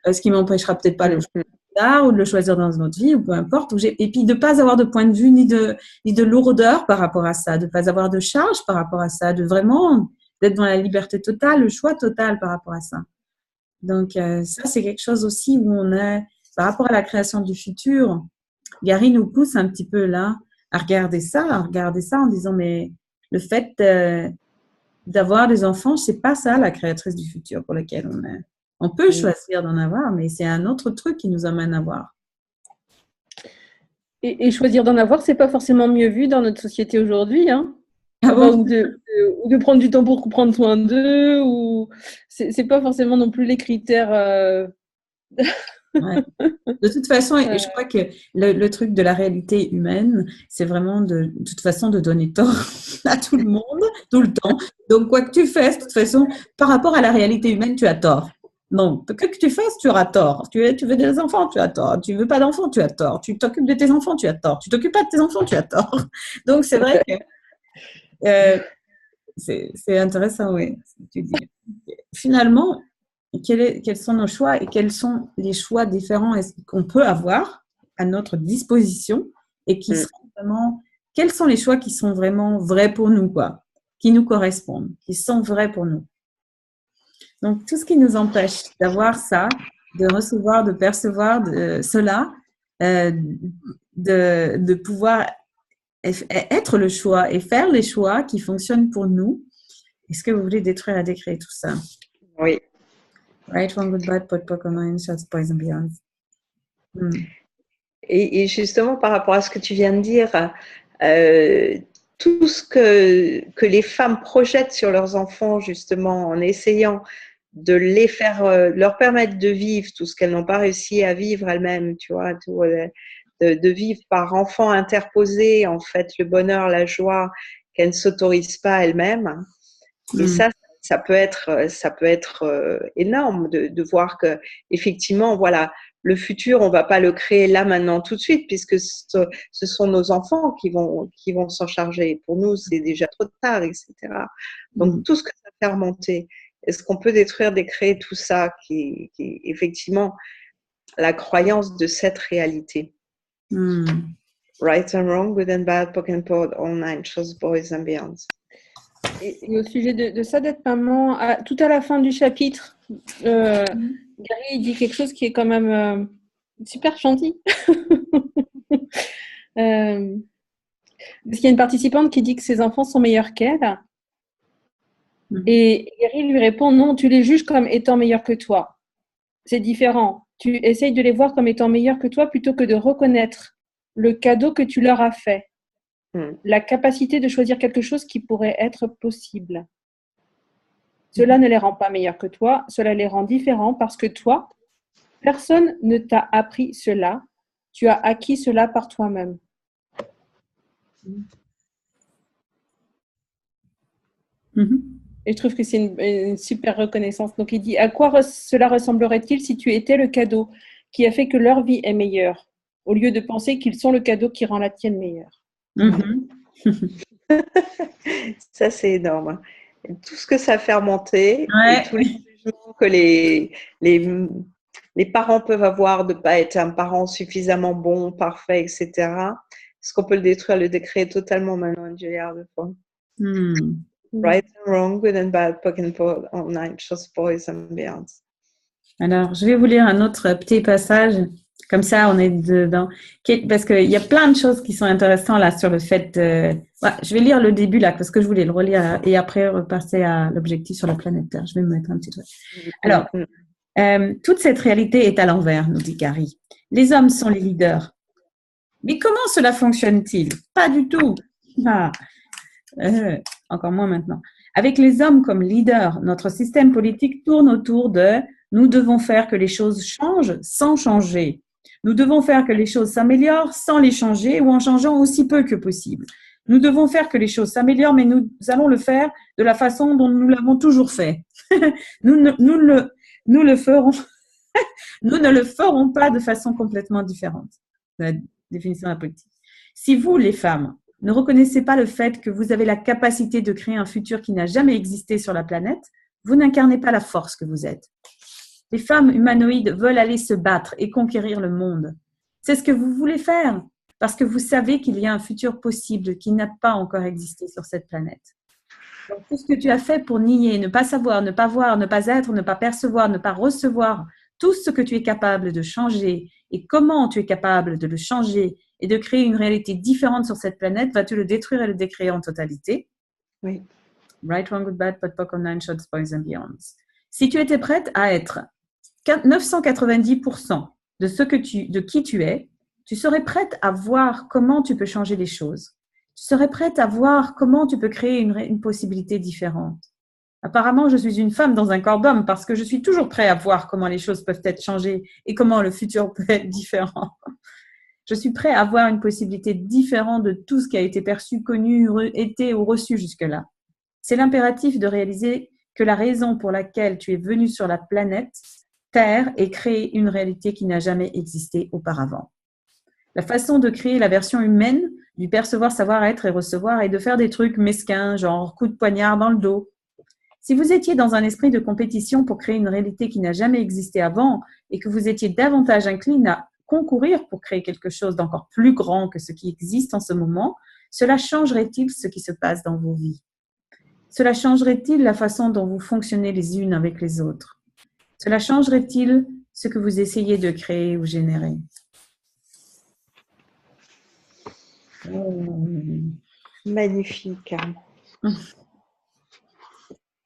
Ce qui m'empêchera peut-être pas le choix plus tard, ou de le choisir dans une autre vie, ou peu importe. Et puis de pas avoir de point de vue ni de lourdeur par rapport à ça, de pas avoir de charge par rapport à ça, de vraiment d'être dans la liberté totale, le choix total par rapport à ça. Donc, ça, c'est quelque chose aussi où on est, par rapport à la création du futur, Gary nous pousse un petit peu là à regarder ça en disant, mais le fait d'avoir des enfants, c'est pas ça la créatrice du futur pour lequel on est. On peut choisir d'en avoir, mais c'est un autre truc qui nous amène à voir. Et choisir d'en avoir, c'est pas forcément mieux vu dans notre société aujourd'hui, hein. Ah bon? Ou de prendre du temps pour prendre soin d'eux, ou c'est pas forcément non plus les critères. Ouais. De toute façon, je crois que le truc de la réalité humaine, c'est vraiment de toute façon de donner tort à tout le monde, tout le temps. Donc, quoi que tu fasses, de toute façon, par rapport à la réalité humaine, tu as tort. Non, que tu fasses, tu auras tort. Tu veux des enfants, tu as tort. Tu veux pas d'enfants, tu as tort. Tu t'occupes de tes enfants, tu as tort. Tu t'occupes pas de tes enfants, tu as tort. Donc, c'est vrai que c'est intéressant, oui, ce que tu dis. Finalement, quels sont nos choix et quels sont les choix différents qu'on peut avoir à notre disposition et qui seront vraiment, quels sont les choix qui sont vraiment vrais pour nous, quoi, qui nous correspondent, qui sont vrais pour nous. Donc, tout ce qui nous empêche d'avoir ça, de recevoir, de percevoir cela, de pouvoir être le choix et faire les choix qui fonctionnent pour nous. Est-ce que vous voulez détruire et décréer tout ça? Oui. Right, wrong, good, bad, pot, poc, online, shots, boys and beyond. Et justement, par rapport à ce que tu viens de dire, tout ce que les femmes projettent sur leurs enfants, justement, en essayant de les faire, leur permettre de vivre tout ce qu'elles n'ont pas réussi à vivre elles-mêmes, tu vois, de vivre par enfant interposé, en fait, le bonheur, la joie qu'elles ne s'autorisent pas elles-mêmes. Et ça peut être énorme de voir que, effectivement, voilà, le futur, on va pas le créer là, maintenant, tout de suite, puisque ce sont nos enfants qui vont s'en charger. Pour nous, c'est déjà trop tard, etc. Donc, tout ce que ça fait remonter, est-ce qu'on peut détruire, décréer tout ça qui est effectivement la croyance de cette réalité? Right and wrong, good and bad, pock and pod, all nine, shows, boys and beyond. Et au sujet de ça, d'être maman, tout à la fin du chapitre, Gary dit quelque chose qui est quand même super gentil. Parce qu'il y a une participante qui dit que ses enfants sont meilleurs qu'elle. Et Gary lui répond, non, tu les juges comme étant meilleurs que toi. C'est différent. Tu essayes de les voir comme étant meilleurs que toi plutôt que de reconnaître le cadeau que tu leur as fait. La capacité de choisir quelque chose qui pourrait être possible. Cela ne les rend pas meilleurs que toi, cela les rend différents parce que toi, personne ne t'a appris cela, tu as acquis cela par toi-même. Et je trouve que c'est une super reconnaissance. Donc il dit, à quoi cela ressemblerait-il si tu étais le cadeau qui a fait que leur vie est meilleure, au lieu de penser qu'ils sont le cadeau qui rend la tienne meilleure? Ça, c'est énorme. Et tout ce que ça fait remonter, et tous les jugements que les parents peuvent avoir de ne pas être un parent suffisamment bon, parfait, etc. Est-ce qu'on peut le détruire, le décréer totalement maintenant, une milliard de fois? Right and wrong, good and bad, pock and pod, all nine, shows, boys and beyond. Alors, je vais vous lire un autre petit passage. Comme ça, on est dedans. Parce qu'il y a plein de choses qui sont intéressantes là sur le fait de... Ouais, je vais lire le début là, parce que je voulais le relire et après repasser à l'objectif sur la planète Terre. Je vais me mettre un petit truc. Alors, toute cette réalité est à l'envers, nous dit Gary. Les hommes sont les leaders. Mais comment cela fonctionne-t-il? Pas du tout. Ah, encore moins maintenant. Avec les hommes comme leaders, notre système politique tourne autour de nous devons faire que les choses changent sans changer. Nous devons faire que les choses s'améliorent sans les changer ou en changeant aussi peu que possible. Nous devons faire que les choses s'améliorent, mais nous allons le faire de la façon dont nous l'avons toujours fait. nous le ferons, nous ne le ferons pas de façon complètement différente. La définition de la politique. Si vous, les femmes, ne reconnaissez pas le fait que vous avez la capacité de créer un futur qui n'a jamais existé sur la planète, vous n'incarnez pas la force que vous êtes. Les femmes humanoïdes veulent aller se battre et conquérir le monde. C'est ce que vous voulez faire, parce que vous savez qu'il y a un futur possible qui n'a pas encore existé sur cette planète. Donc, tout ce que tu as fait pour nier, ne pas savoir, ne pas voir, ne pas être, ne pas percevoir, ne pas recevoir, tout ce que tu es capable de changer et comment tu es capable de le changer et de créer une réalité différente sur cette planète, vas-tu le détruire et le décréer en totalité? Oui. Right, wrong, good, bad, pot, poc, on nine shots, boys and beyonds. Si tu étais prête à être 990% de qui tu es, tu serais prête à voir comment tu peux changer les choses. Tu serais prête à voir comment tu peux créer une possibilité différente. Apparemment, je suis une femme dans un corps d'homme parce que je suis toujours prête à voir comment les choses peuvent être changées et comment le futur peut être différent. Je suis prête à voir une possibilité différente de tout ce qui a été perçu, connu, été ou reçu jusque-là. C'est l'impératif de réaliser que la raison pour laquelle tu es venu sur la planète Terre est créer une réalité qui n'a jamais existé auparavant. La façon de créer la version humaine du percevoir, savoir, être et recevoir est de faire des trucs mesquins, genre coup de poignard dans le dos. Si vous étiez dans un esprit de compétition pour créer une réalité qui n'a jamais existé avant et que vous étiez davantage incline à concourir pour créer quelque chose d'encore plus grand que ce qui existe en ce moment, cela changerait-il ce qui se passe dans vos vies? Cela changerait-il la façon dont vous fonctionnez les unes avec les autres? Cela changerait-il ce que vous essayez de créer ou générer? Magnifique.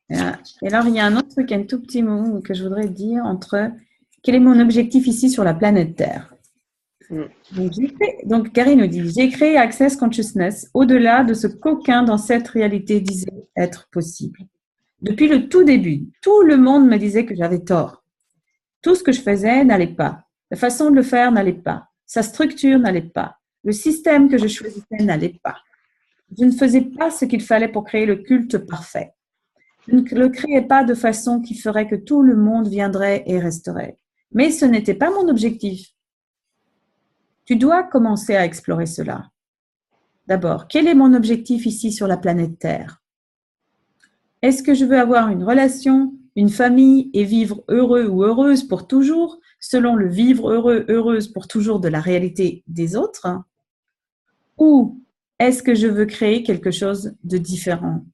Et alors, il y a un autre truc, un tout petit mot que je voudrais dire entre quel est mon objectif ici sur la planète Terre. Donc, Gary nous dit, j'ai créé Access Consciousness au-delà de ce qu'aucun dans cette réalité disait être possible. Depuis le tout début, tout le monde me disait que j'avais tort. Tout ce que je faisais n'allait pas. La façon de le faire n'allait pas. Sa structure n'allait pas. Le système que je choisissais n'allait pas. Je ne faisais pas ce qu'il fallait pour créer le culte parfait. Je ne le créais pas de façon qui ferait que tout le monde viendrait et resterait. Mais ce n'était pas mon objectif. Tu dois commencer à explorer cela. D'abord, quel est mon objectif ici sur la planète Terre? Est-ce que je veux avoir une relation, une famille et vivre heureux ou heureuse pour toujours, selon le vivre heureux, heureuse pour toujours de la réalité des autres? Ou est-ce que je veux créer quelque chose de différent?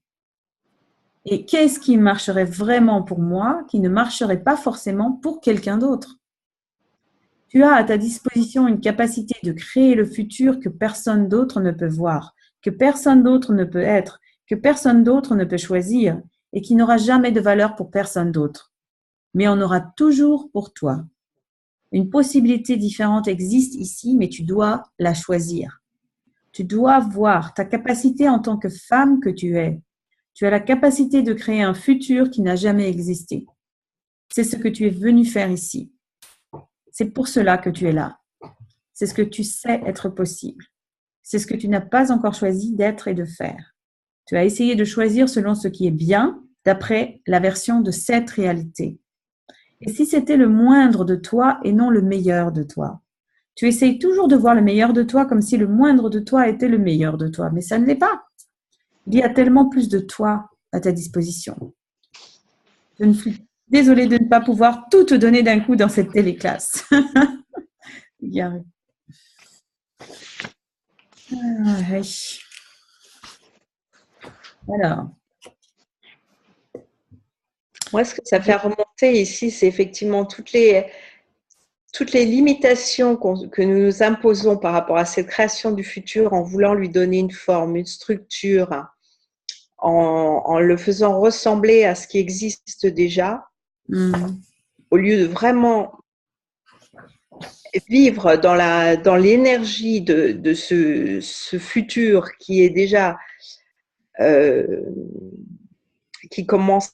Et qu'est-ce qui marcherait vraiment pour moi, qui ne marcherait pas forcément pour quelqu'un d'autre? Tu as à ta disposition une capacité de créer le futur que personne d'autre ne peut voir, que personne d'autre ne peut être, que personne d'autre ne peut choisir et qui n'aura jamais de valeur pour personne d'autre. Mais on aura toujours pour toi. Une possibilité différente existe ici, mais tu dois la choisir. Tu dois voir ta capacité en tant que femme que tu es. Tu as la capacité de créer un futur qui n'a jamais existé. C'est ce que tu es venu faire ici. C'est pour cela que tu es là. C'est ce que tu sais être possible. C'est ce que tu n'as pas encore choisi d'être et de faire. Tu as essayé de choisir selon ce qui est bien, d'après la version de cette réalité. Et si c'était le moindre de toi et non le meilleur de toi? Tu essayes toujours de voir le meilleur de toi comme si le moindre de toi était le meilleur de toi, mais ça ne l'est pas. Il y a tellement plus de toi à ta disposition. Je ne suis désolée de ne pas pouvoir tout te donner d'un coup dans cette téléclasse. Alors. Moi, ce que ça fait remonter ici, c'est effectivement toutes les limitations que nous nous imposons par rapport à cette création du futur en voulant lui donner une forme, une structure, en le faisant ressembler à ce qui existe déjà, au lieu de vraiment vivre dans l'énergie de ce futur qui est déjà qui commence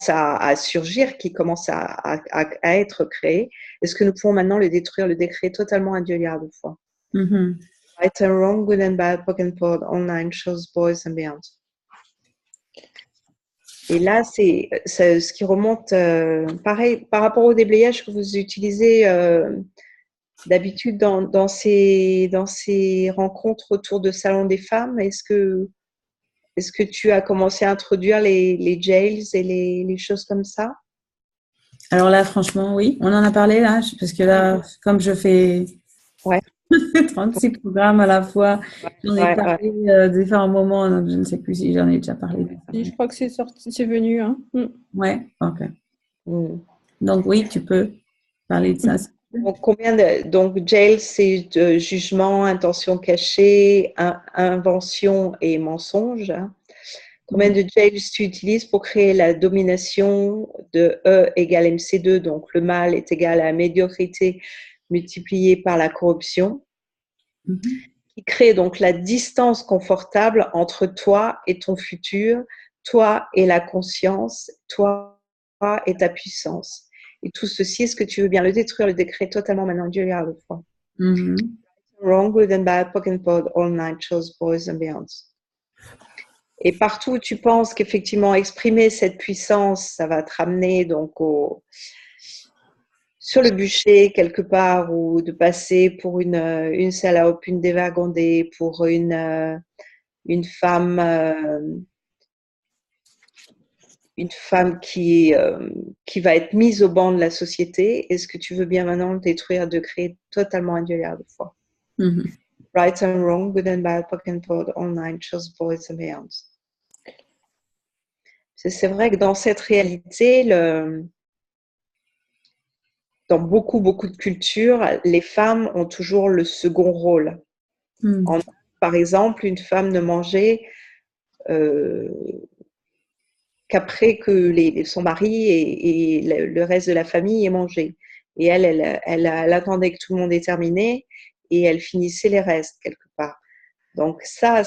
à surgir, qui commence à être créé. Est-ce que nous pouvons maintenant le détruire, le décréter totalement un Dieu de foi? Right and wrong, good and bad, book and pod, online shows, boys and beyond. Et là, c'est ce qui remonte, pareil, par rapport au déblayage que vous utilisez d'habitude dans ces rencontres autour de Salon des femmes. Est-ce que tu as commencé à introduire les jails et les choses comme ça? Alors là, franchement, oui. On en a parlé là, parce que là, comme je fais 36 programmes à la fois, j'en ai parlé différents moments, donc je ne sais plus si j'en ai déjà parlé. Je crois que c'est venu. Hein. Ouais, ok. Donc oui, tu peux parler de ça. Donc jail, c'est jugement, intention cachée, invention et mensonge. Combien de jails tu utilises pour créer la domination de E égale MC2, donc le mal est égal à la médiocrité multipliée par la corruption, qui crée donc la distance confortable entre toi et ton futur, toi et la conscience, toi et ta puissance. Et tout ceci, est-ce que tu veux bien le détruire, le décret totalement maintenant, Dieu à la fois? Wrong, good and bad, poke and pod, all night shows, boys and beyonds. Et partout où tu penses qu'effectivement exprimer cette puissance, ça va te ramener donc sur le bûcher quelque part, ou de passer pour une salope, une dévergondée, pour une femme qui va être mise au banc de la société. Est-ce que tu veux bien maintenant le détruire, de créer totalement un Dieu de foi? Right and wrong, good and bad, poke and pod, all nine, shows, boys and beyonds. C'est vrai que dans cette réalité, dans beaucoup de cultures, les femmes ont toujours le second rôle. Par exemple, une femme ne mangeait qu'après que son mari et le reste de la famille aient mangé. Et elle attendait que tout le monde ait terminé et elle finissait les restes quelque part. Donc ça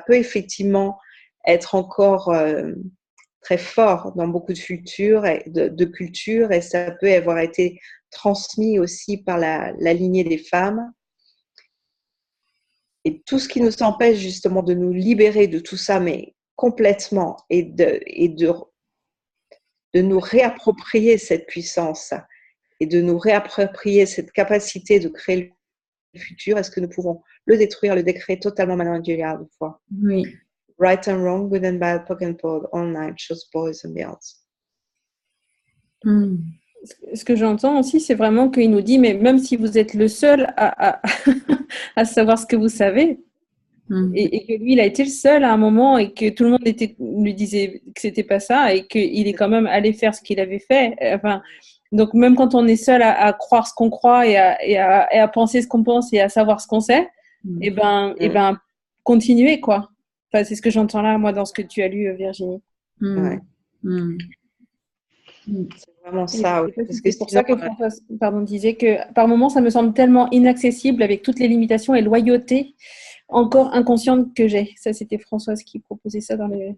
peut effectivement être encore très fort dans beaucoup de cultures, et ça peut avoir été transmis aussi par la lignée des femmes. Et tout ce qui nous empêche justement de nous libérer de tout ça, mais complètement, et de nous réapproprier cette puissance et de nous réapproprier cette capacité de créer le futur, est-ce que nous pouvons le détruire, le décréter totalement maintenant, Dieu de foi? Oui. Right and wrong, good and bad, poke and pod, all night, shows, boys and beyonds. Ce que j'entends aussi, c'est vraiment qu'il nous dit, mais même si vous êtes le seul à savoir ce que vous savez, et que lui, il a été le seul à un moment, et que tout le monde lui disait que c'était pas ça, et qu'il est quand même allé faire ce qu'il avait fait. Enfin, donc même quand on est seul à croire ce qu'on croit, et à penser ce qu'on pense, et à savoir ce qu'on sait, et ben continuer, quoi. Enfin, c'est ce que j'entends là, moi, dans ce que tu as lu, Virginie. C'est vraiment ça. C'est pour ça que François disait que par moments, ça me semble tellement inaccessible, avec toutes les limitations et loyautés encore inconscientes que j'ai. Ça, c'était Françoise qui proposait ça dans les...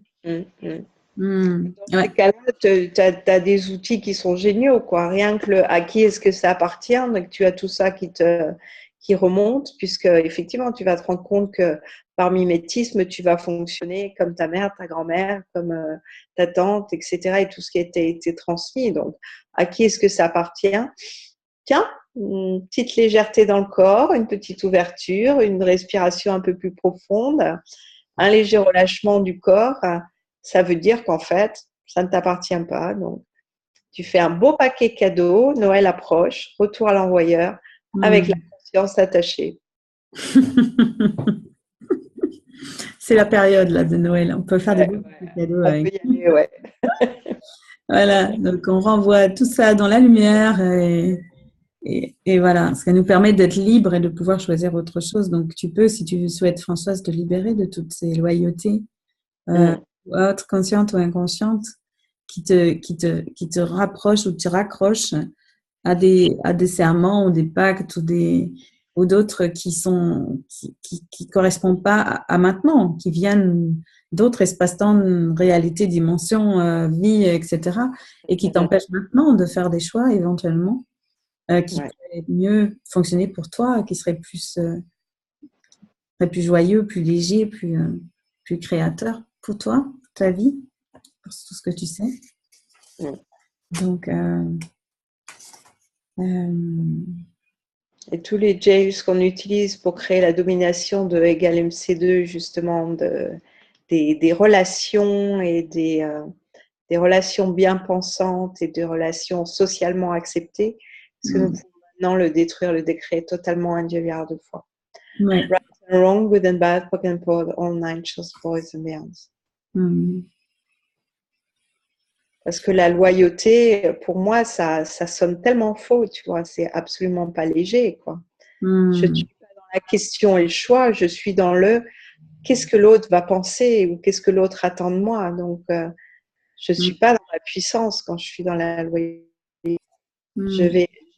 Dans ces cas-là, tu as des outils qui sont géniaux, quoi. Rien que à qui est-ce que ça appartient, donc tu as tout ça qui remonte, puisque effectivement, tu vas te rendre compte que par mimétisme, tu vas fonctionner comme ta mère, ta grand-mère, comme ta tante, etc. et tout ce qui a été transmis. Donc, à qui est-ce que ça appartient? Tiens, une petite légèreté dans le corps, une petite ouverture, une respiration un peu plus profonde, un léger relâchement du corps. Ça veut dire qu'en fait, ça ne t'appartient pas. Donc, tu fais un beau paquet cadeau, Noël approche, retour à l'envoyeur, avec la conscience attachée. C'est la période là de Noël. On peut faire des beaux cadeaux. On peut y aller, Voilà, donc on renvoie tout ça dans la lumière et voilà, ça nous permet d'être libre et de pouvoir choisir autre chose. Donc tu peux, si tu souhaites, Françoise, te libérer de toutes ces loyautés, autres, conscientes ou inconscientes, qui te rapprochent ou te raccrochent à des serments ou des pactes ou d'autres qui correspondent pas à maintenant, qui viennent d'autres espaces-temps, réalité, dimension, vie, etc. et qui t'empêchent maintenant de faire des choix éventuellement qui pourraient mieux fonctionner pour toi, qui seraient plus joyeux, plus léger, plus créateur pour toi, pour ta vie, pour tout ce que tu sais. Donc, et tous les JUs qu'on utilise pour créer la domination de égale MC2, justement, des relations et des relations bien pensantes et des relations socialement acceptées, parce que nous pouvons maintenant le détruire, le décréer totalement un milliard de fois. Ouais. Right and wrong, good and bad, poke and pod, all nine shows, boys and beyonds. Parce que la loyauté, pour moi, ça sonne tellement faux, tu vois, c'est absolument pas léger, quoi. Je ne suis pas dans la question et le choix, je suis dans le qu'est-ce que l'autre va penser ou qu'est-ce que l'autre attend de moi. Donc, je ne suis pas dans la puissance quand je suis dans la loyauté. Je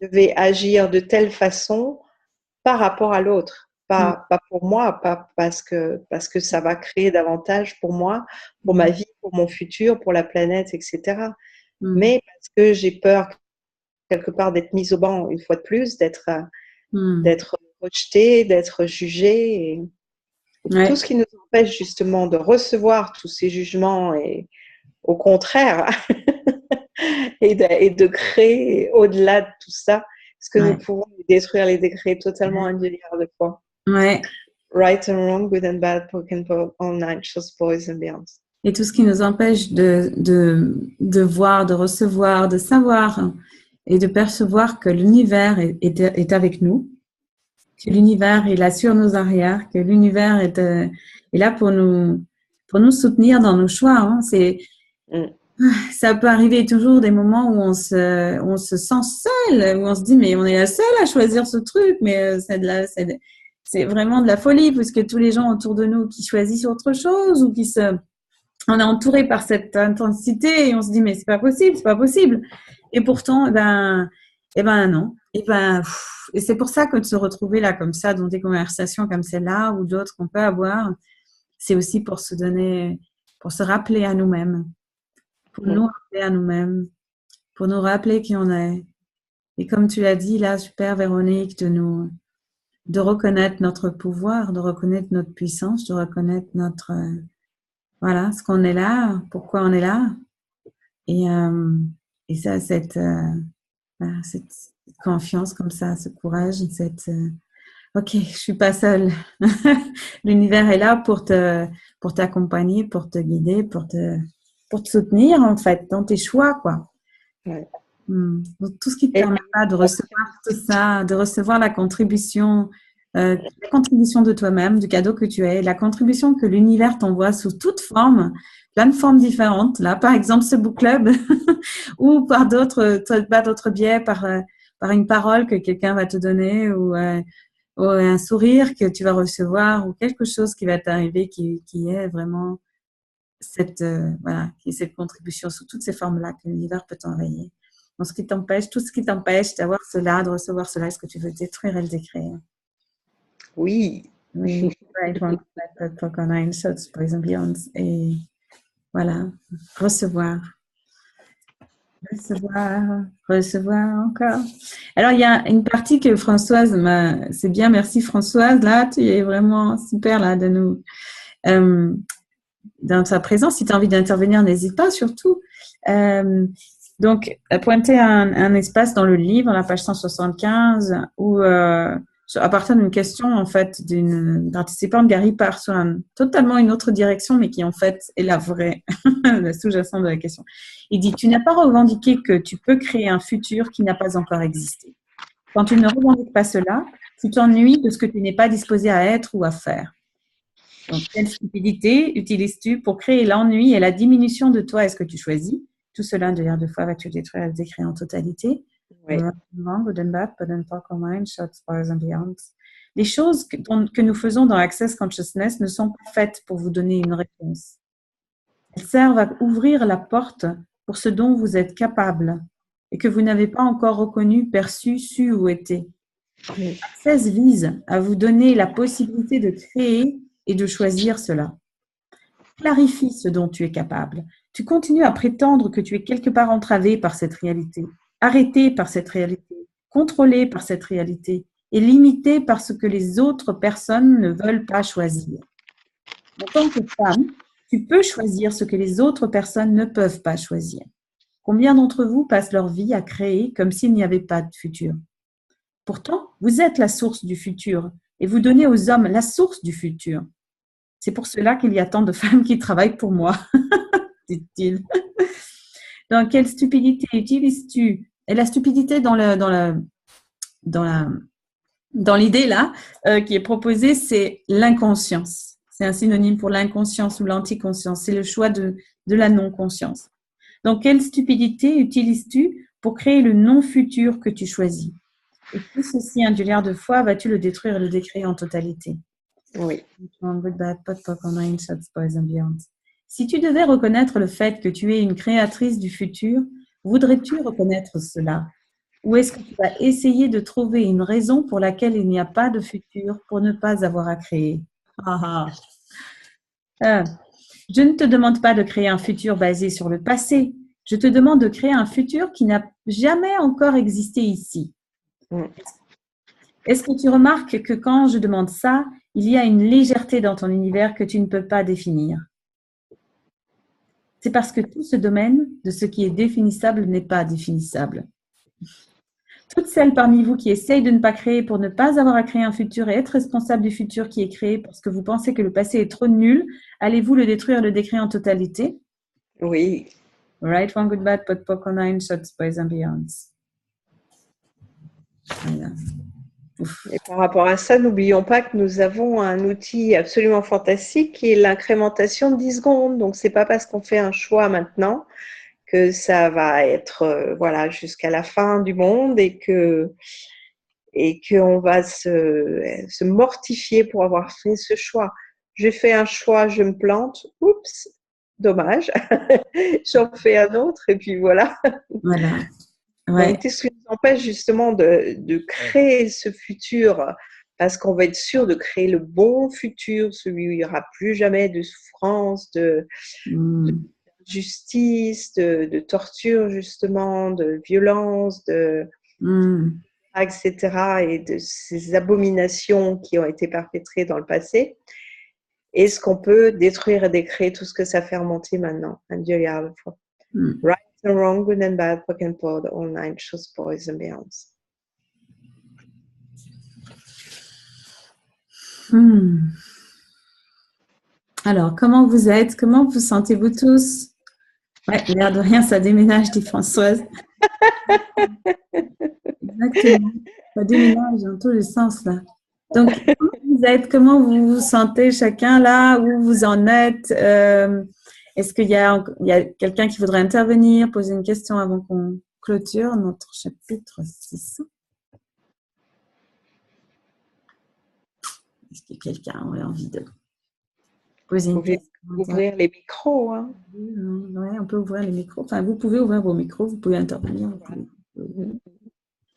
vais agir de telle façon par rapport à l'autre. Pas pour moi, pas parce que ça va créer davantage pour moi, pour ma vie, pour mon futur, pour la planète, etc. Mais parce que j'ai peur quelque part d'être mise au banc une fois de plus, d'être rejetée, d'être jugée. Et tout ce qui nous empêche justement de recevoir tous ces jugements et au contraire et de créer au-delà de tout ça, parce que nous pouvons détruire les décrets totalement un milliard de fois. Right and wrong, good and bad, broken, all nine shows, boys and beyonds. Et tout ce qui nous empêche de voir, de recevoir, de savoir et de percevoir que l'univers est avec nous, que l'univers est là sur nos arrières, que l'univers est là pour nous soutenir dans nos choix. Hein. Ça peut arriver toujours des moments où on se sent seul, où on se dit mais on est la seule à choisir ce truc, mais c'est vraiment de la folie puisque tous les gens autour de nous qui choisissent autre chose ou on est entouré par cette intensité et on se dit mais c'est pas possible. Et pourtant, non. Et c'est pour ça que de se retrouver là comme ça dans des conversations comme celle-là ou d'autres qu'on peut avoir, c'est aussi pour se rappeler à nous-mêmes, pour nous rappeler à nous-mêmes, pour nous rappeler qui on est. Et comme tu l'as dit là, super Véronique, de reconnaître notre pouvoir, de reconnaître notre puissance, de reconnaître voilà, ce qu'on est là, pourquoi on est là. Et ça, cette confiance comme ça, ce courage, ok, je suis pas seule. L'univers est là pour t'accompagner, pour te guider, pour te soutenir, en fait, dans tes choix, quoi. Donc, tout ce qui te permet pas de recevoir tout ça, de recevoir la contribution de toi-même, du cadeau que tu es, la contribution que l'univers t'envoie sous toute forme, plein de formes différentes. Là, par exemple, ce book club ou par d'autres biais, par une parole que quelqu'un va te donner ou un sourire que tu vas recevoir ou quelque chose qui va t'arriver qui est vraiment cette contribution sous toutes ces formes-là que l'univers peut t'envoyer. Donc, tout ce qui t'empêche d'avoir cela, de recevoir cela, est-ce que tu veux détruire et le décréer? Oui. Et voilà, recevoir encore. Alors, il y a une partie que Françoise c'est bien, merci Françoise, là, tu es vraiment super, là, de nous, dans sa présence. Si tu as envie d'intervenir, n'hésite pas, surtout. Donc, pointer un espace dans le livre, la page 175, où à partir d'une question, en fait, d'une participante, Gary part sur totalement une autre direction, mais qui, en fait, est la vraie, la sous-jacente de la question. Il dit, tu n'as pas revendiqué que tu peux créer un futur qui n'a pas encore existé. Quand tu ne revendiques pas cela, tu t'ennuies de ce que tu n'es pas disposé à être ou à faire. Donc, quelle stupidité utilises-tu pour créer l'ennui et la diminution de toi? Est-ce que tu choisis? Tout cela, de l'air de foi, vas-tu détruire et le décrire en totalité? Oui. Les choses que nous faisons dans Access Consciousness ne sont pas faites pour vous donner une réponse. Elles servent à ouvrir la porte pour ce dont vous êtes capable et que vous n'avez pas encore reconnu, perçu, su ou été. Access vise à vous donner la possibilité de créer et de choisir cela. Clarifie ce dont tu es capable. Tu continues à prétendre que tu es quelque part entravé par cette réalité, arrêté par cette réalité, contrôlé par cette réalité et limité par ce que les autres personnes ne veulent pas choisir. En tant que femme, tu peux choisir ce que les autres personnes ne peuvent pas choisir. Combien d'entre vous passent leur vie à créer comme s'il n'y avait pas de futur? Pourtant, vous êtes la source du futur et vous donnez aux hommes la source du futur. C'est pour cela qu'il y a tant de femmes qui travaillent pour moi, dit-il. Donc, quelle stupidité utilises-tu? Et la stupidité dans l'idée là qui est proposée, c'est l'inconscience. C'est un synonyme pour l'inconscience ou l'anticonscience. C'est le choix de la non-conscience. Donc, quelle stupidité utilises-tu pour créer le non-futur que tu choisis? Et tout ceci, 1 milliard de fois, vas-tu le détruire et le décréer en totalité? Oui. Si tu devais reconnaître le fait que tu es une créatrice du futur, voudrais-tu reconnaître cela? Ou est-ce que tu vas essayer de trouver une raison pour laquelle il n'y a pas de futur pour ne pas avoir à créer? Je ne te demande pas de créer un futur basé sur le passé. Je te demande de créer un futur qui n'a jamais encore existé ici. Est-ce que tu remarques que quand je demande ça, il y a une légèreté dans ton univers que tu ne peux pas définir? C'est parce que tout ce domaine de ce qui est définissable n'est pas définissable. Toutes celles parmi vous qui essayent de ne pas créer pour ne pas avoir à créer un futur et être responsable du futur qui est créé parce que vous pensez que le passé est trop nul, allez-vous le détruire et le décréer en totalité? Oui. Right, wrong, good, bad, pot, poc, online, shots, boys and beyonds. Voilà. Et par rapport à ça, n'oublions pas que nous avons un outil absolument fantastique qui est l'incrémentation de 10 secondes. Donc, ce n'est pas parce qu'on fait un choix maintenant que ça va être voilà, jusqu'à la fin du monde et qu'on va se mortifier pour avoir fait ce choix. J'ai fait un choix, je me plante, oups, dommage, j'en fais un autre et puis voilà. Voilà. Ouais. Donc, qu'est-ce qui nous empêche justement de créer ce futur parce qu'on va être sûr de créer le bon futur, celui où il n'y aura plus jamais de souffrance, de justice, de torture justement, de violence, etc. et de ces abominations qui ont été perpétrées dans le passé. Est-ce qu'on peut détruire et décréer tout ce que ça fait remonter maintenant? Right and wrong, good and bad, pock and pod, online, shows, boys and beyonds. Alors, comment vous êtes? Comment vous sentez-vous tous? Ouais, l'air de rien, ça déménage, dit Françoise. Exactement. Ça déménage dans tous les sens, là. Donc, comment vous êtes? Comment vous vous sentez chacun, là? Où vous en êtes? Est-ce qu'il y a quelqu'un qui voudrait intervenir, poser une question avant qu'on clôture notre chapitre 6? Est-ce que quelqu'un aurait envie de poser une question? Ouvrir les micros. Hein. Oui, on peut ouvrir les micros. Enfin, vous pouvez ouvrir vos micros, vous pouvez intervenir.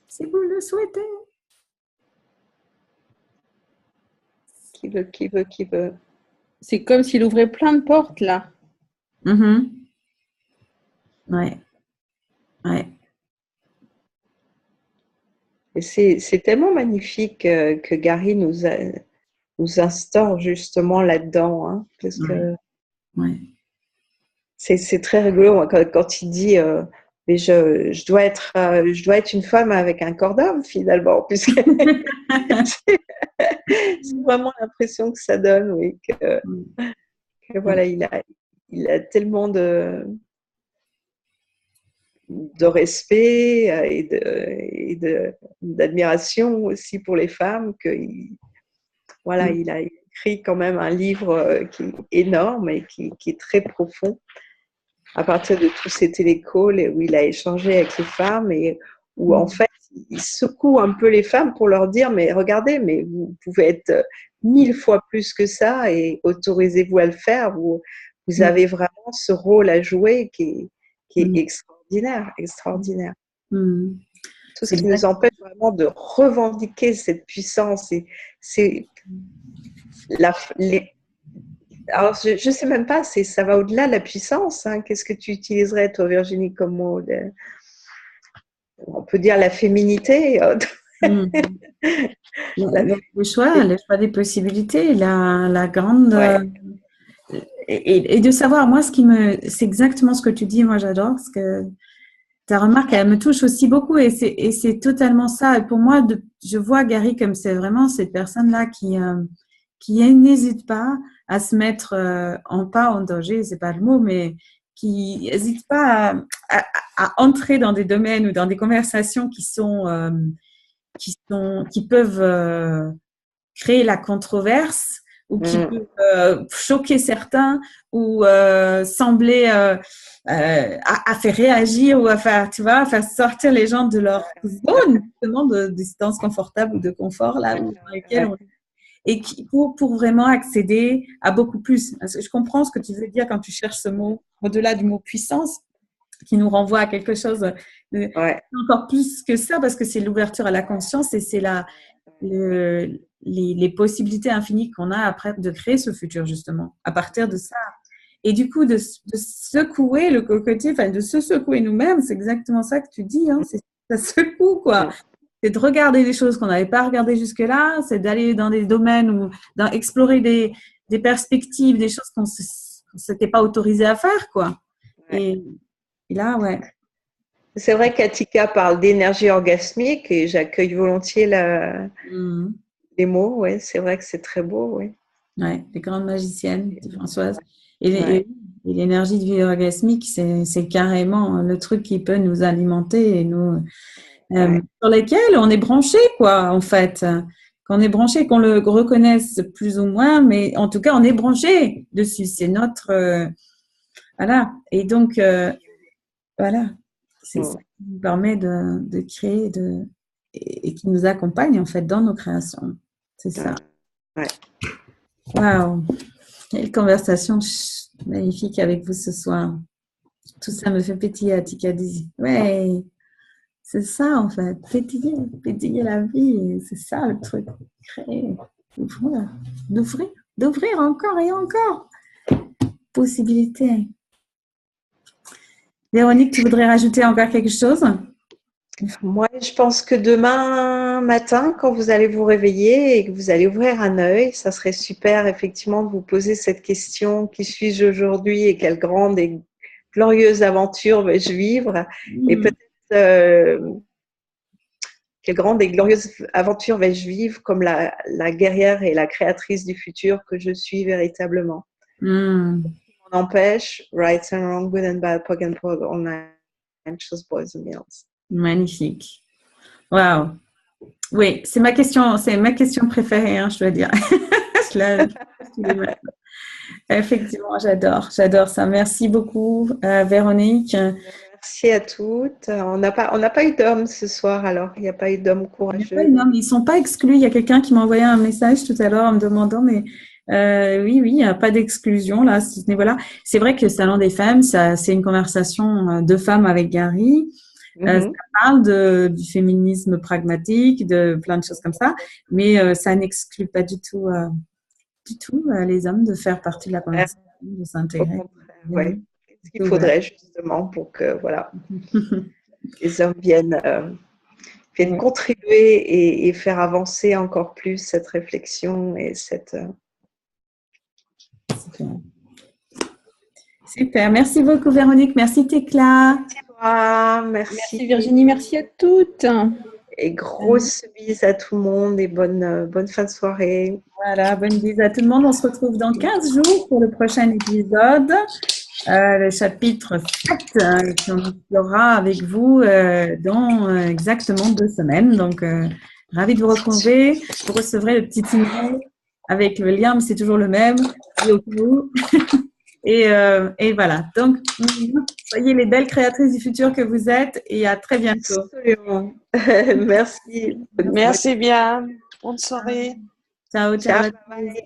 Si vous le souhaitez. Qui veut. C'est comme s'il ouvrait plein de portes, là. Ouais. Et c'est tellement magnifique que Gary nous instaure justement là-dedans. Hein, parce que c'est très rigolo quand il dit mais je dois être une femme avec un corps d'homme finalement, puisque c'est vraiment l'impression que ça donne, oui, que voilà, il a tellement de respect et d'admiration aussi pour les femmes qu'il a écrit quand même un livre qui est énorme et qui est très profond à partir de tous ces télécalls où il a échangé avec les femmes et où en fait il secoue un peu les femmes pour leur dire mais regardez, mais vous pouvez être 1000 fois plus que ça et autorisez-vous à le faire, vous avez vraiment ce rôle à jouer qui est extraordinaire. Tout ce qui nous empêche vraiment de revendiquer cette puissance. C'est alors, je ne sais même pas, ça va au-delà de la puissance. Hein. Qu'est-ce que tu utiliserais, toi, Virginie, comme mot on peut dire la féminité. Le choix des possibilités, la grande… Et de savoir, moi, c'est exactement ce que tu dis, moi j'adore, parce que ta remarque, elle me touche aussi beaucoup, et c'est totalement ça. Et pour moi, je vois Gary comme c'est vraiment cette personne-là qui n'hésite pas à se mettre pas en danger, c'est pas le mot, mais qui n'hésite pas à entrer dans des domaines ou dans des conversations qui peuvent créer la controverse, ou qui peuvent choquer certains, ou sembler à faire réagir, ou à faire sortir les gens de leur zone, justement, de distance confortable ou de confort, là, dans lesquels et pour vraiment accéder à beaucoup plus. Parce que je comprends ce que tu veux dire quand tu cherches ce mot, au-delà du mot puissance, qui nous renvoie à quelque chose encore plus que ça, parce que c'est l'ouverture à la conscience, et c'est les possibilités infinies qu'on a après de créer ce futur, justement, à partir de ça. Et du coup, de secouer le cocotier, enfin, de se secouer nous-mêmes, c'est exactement ça que tu dis, hein, ça secoue, quoi. C'est de regarder des choses qu'on n'avait pas regardées jusque-là, c'est d'aller dans des domaines ou explorer des perspectives, des choses qu'on ne s'était pas autorisé à faire, quoi. Et là, c'est vrai qu'Atika parle d'énergie orgasmique, et j'accueille volontiers les mots. Ouais, c'est vrai que c'est très beau. Ouais, les grandes magiciennes de Françoise. Et l'énergie de vie orgasmique, c'est carrément le truc qui peut nous alimenter et nous… sur lesquels on est branché, quoi, en fait. Qu'on est branché, qu'on le reconnaisse plus ou moins, mais en tout cas, on est branché dessus. C'est notre… voilà. Et donc, voilà. C'est ça qui nous permet de créer et qui nous accompagne, en fait, dans nos créations. C'est ça. Waouh! Quelle conversation magnifique avec vous ce soir. Tout ça me fait pétiller, Atika dit. Ouais. C'est ça, en fait. Pétiller la vie. C'est ça, le truc. Créer, d'ouvrir encore et encore. Possibilités. Véronique, tu voudrais rajouter encore quelque chose? Moi, je pense que demain matin, quand vous allez vous réveiller et que vous allez ouvrir un œil, ça serait super, effectivement, de vous poser cette question: qui suis-je aujourd'hui et quelle grande et glorieuse aventure vais-je vivre? Et peut-être… quelle grande et glorieuse aventure vais-je vivre comme la guerrière et la créatrice du futur que je suis véritablement. On empêche, right and wrong, good and bad, pog and pog, online, anxious boys and girls. Magnifique. Waouh. Oui, c'est ma question préférée, hein, je dois dire. Effectivement, j'adore ça. Merci beaucoup, Véronique. Merci à toutes. On n'a pas eu d'hommes ce soir, alors il n'y a pas eu d'hommes courageux. Ils ne sont pas exclus. Il y a quelqu'un qui m'a envoyé un message tout à l'heure en me demandant, mais oui, il n'y a pas d'exclusion là. Voilà. C'est vrai que Salon des femmes, c'est une conversation de femmes avec Gary. Ça parle du féminisme pragmatique, de plein de choses comme ça, mais ça n'exclut pas du tout les hommes de faire partie de la conversation, de s'intégrer. Oui. Ce qu'il faudrait justement pour que les hommes viennent contribuer et faire avancer encore plus cette réflexion et cette… Super. Merci beaucoup, Véronique. Merci, Thécla. Merci Virginie. Merci à toutes. Et grosse bise à tout le monde et bonne fin de soirée. Voilà, bonne bise à tout le monde. On se retrouve dans 15 jours pour le prochain épisode. Le chapitre 7 qu'on explorera avec vous dans exactement 2 semaines. Donc, ravi de vous retrouver. Vous recevrez le petit email avec le lien, mais c'est toujours le même. Et voilà. Donc, soyez les belles créatrices du futur que vous êtes et à très bientôt. Absolument. Merci. Merci bien. Bonne soirée. Ciao. Ciao. Bye.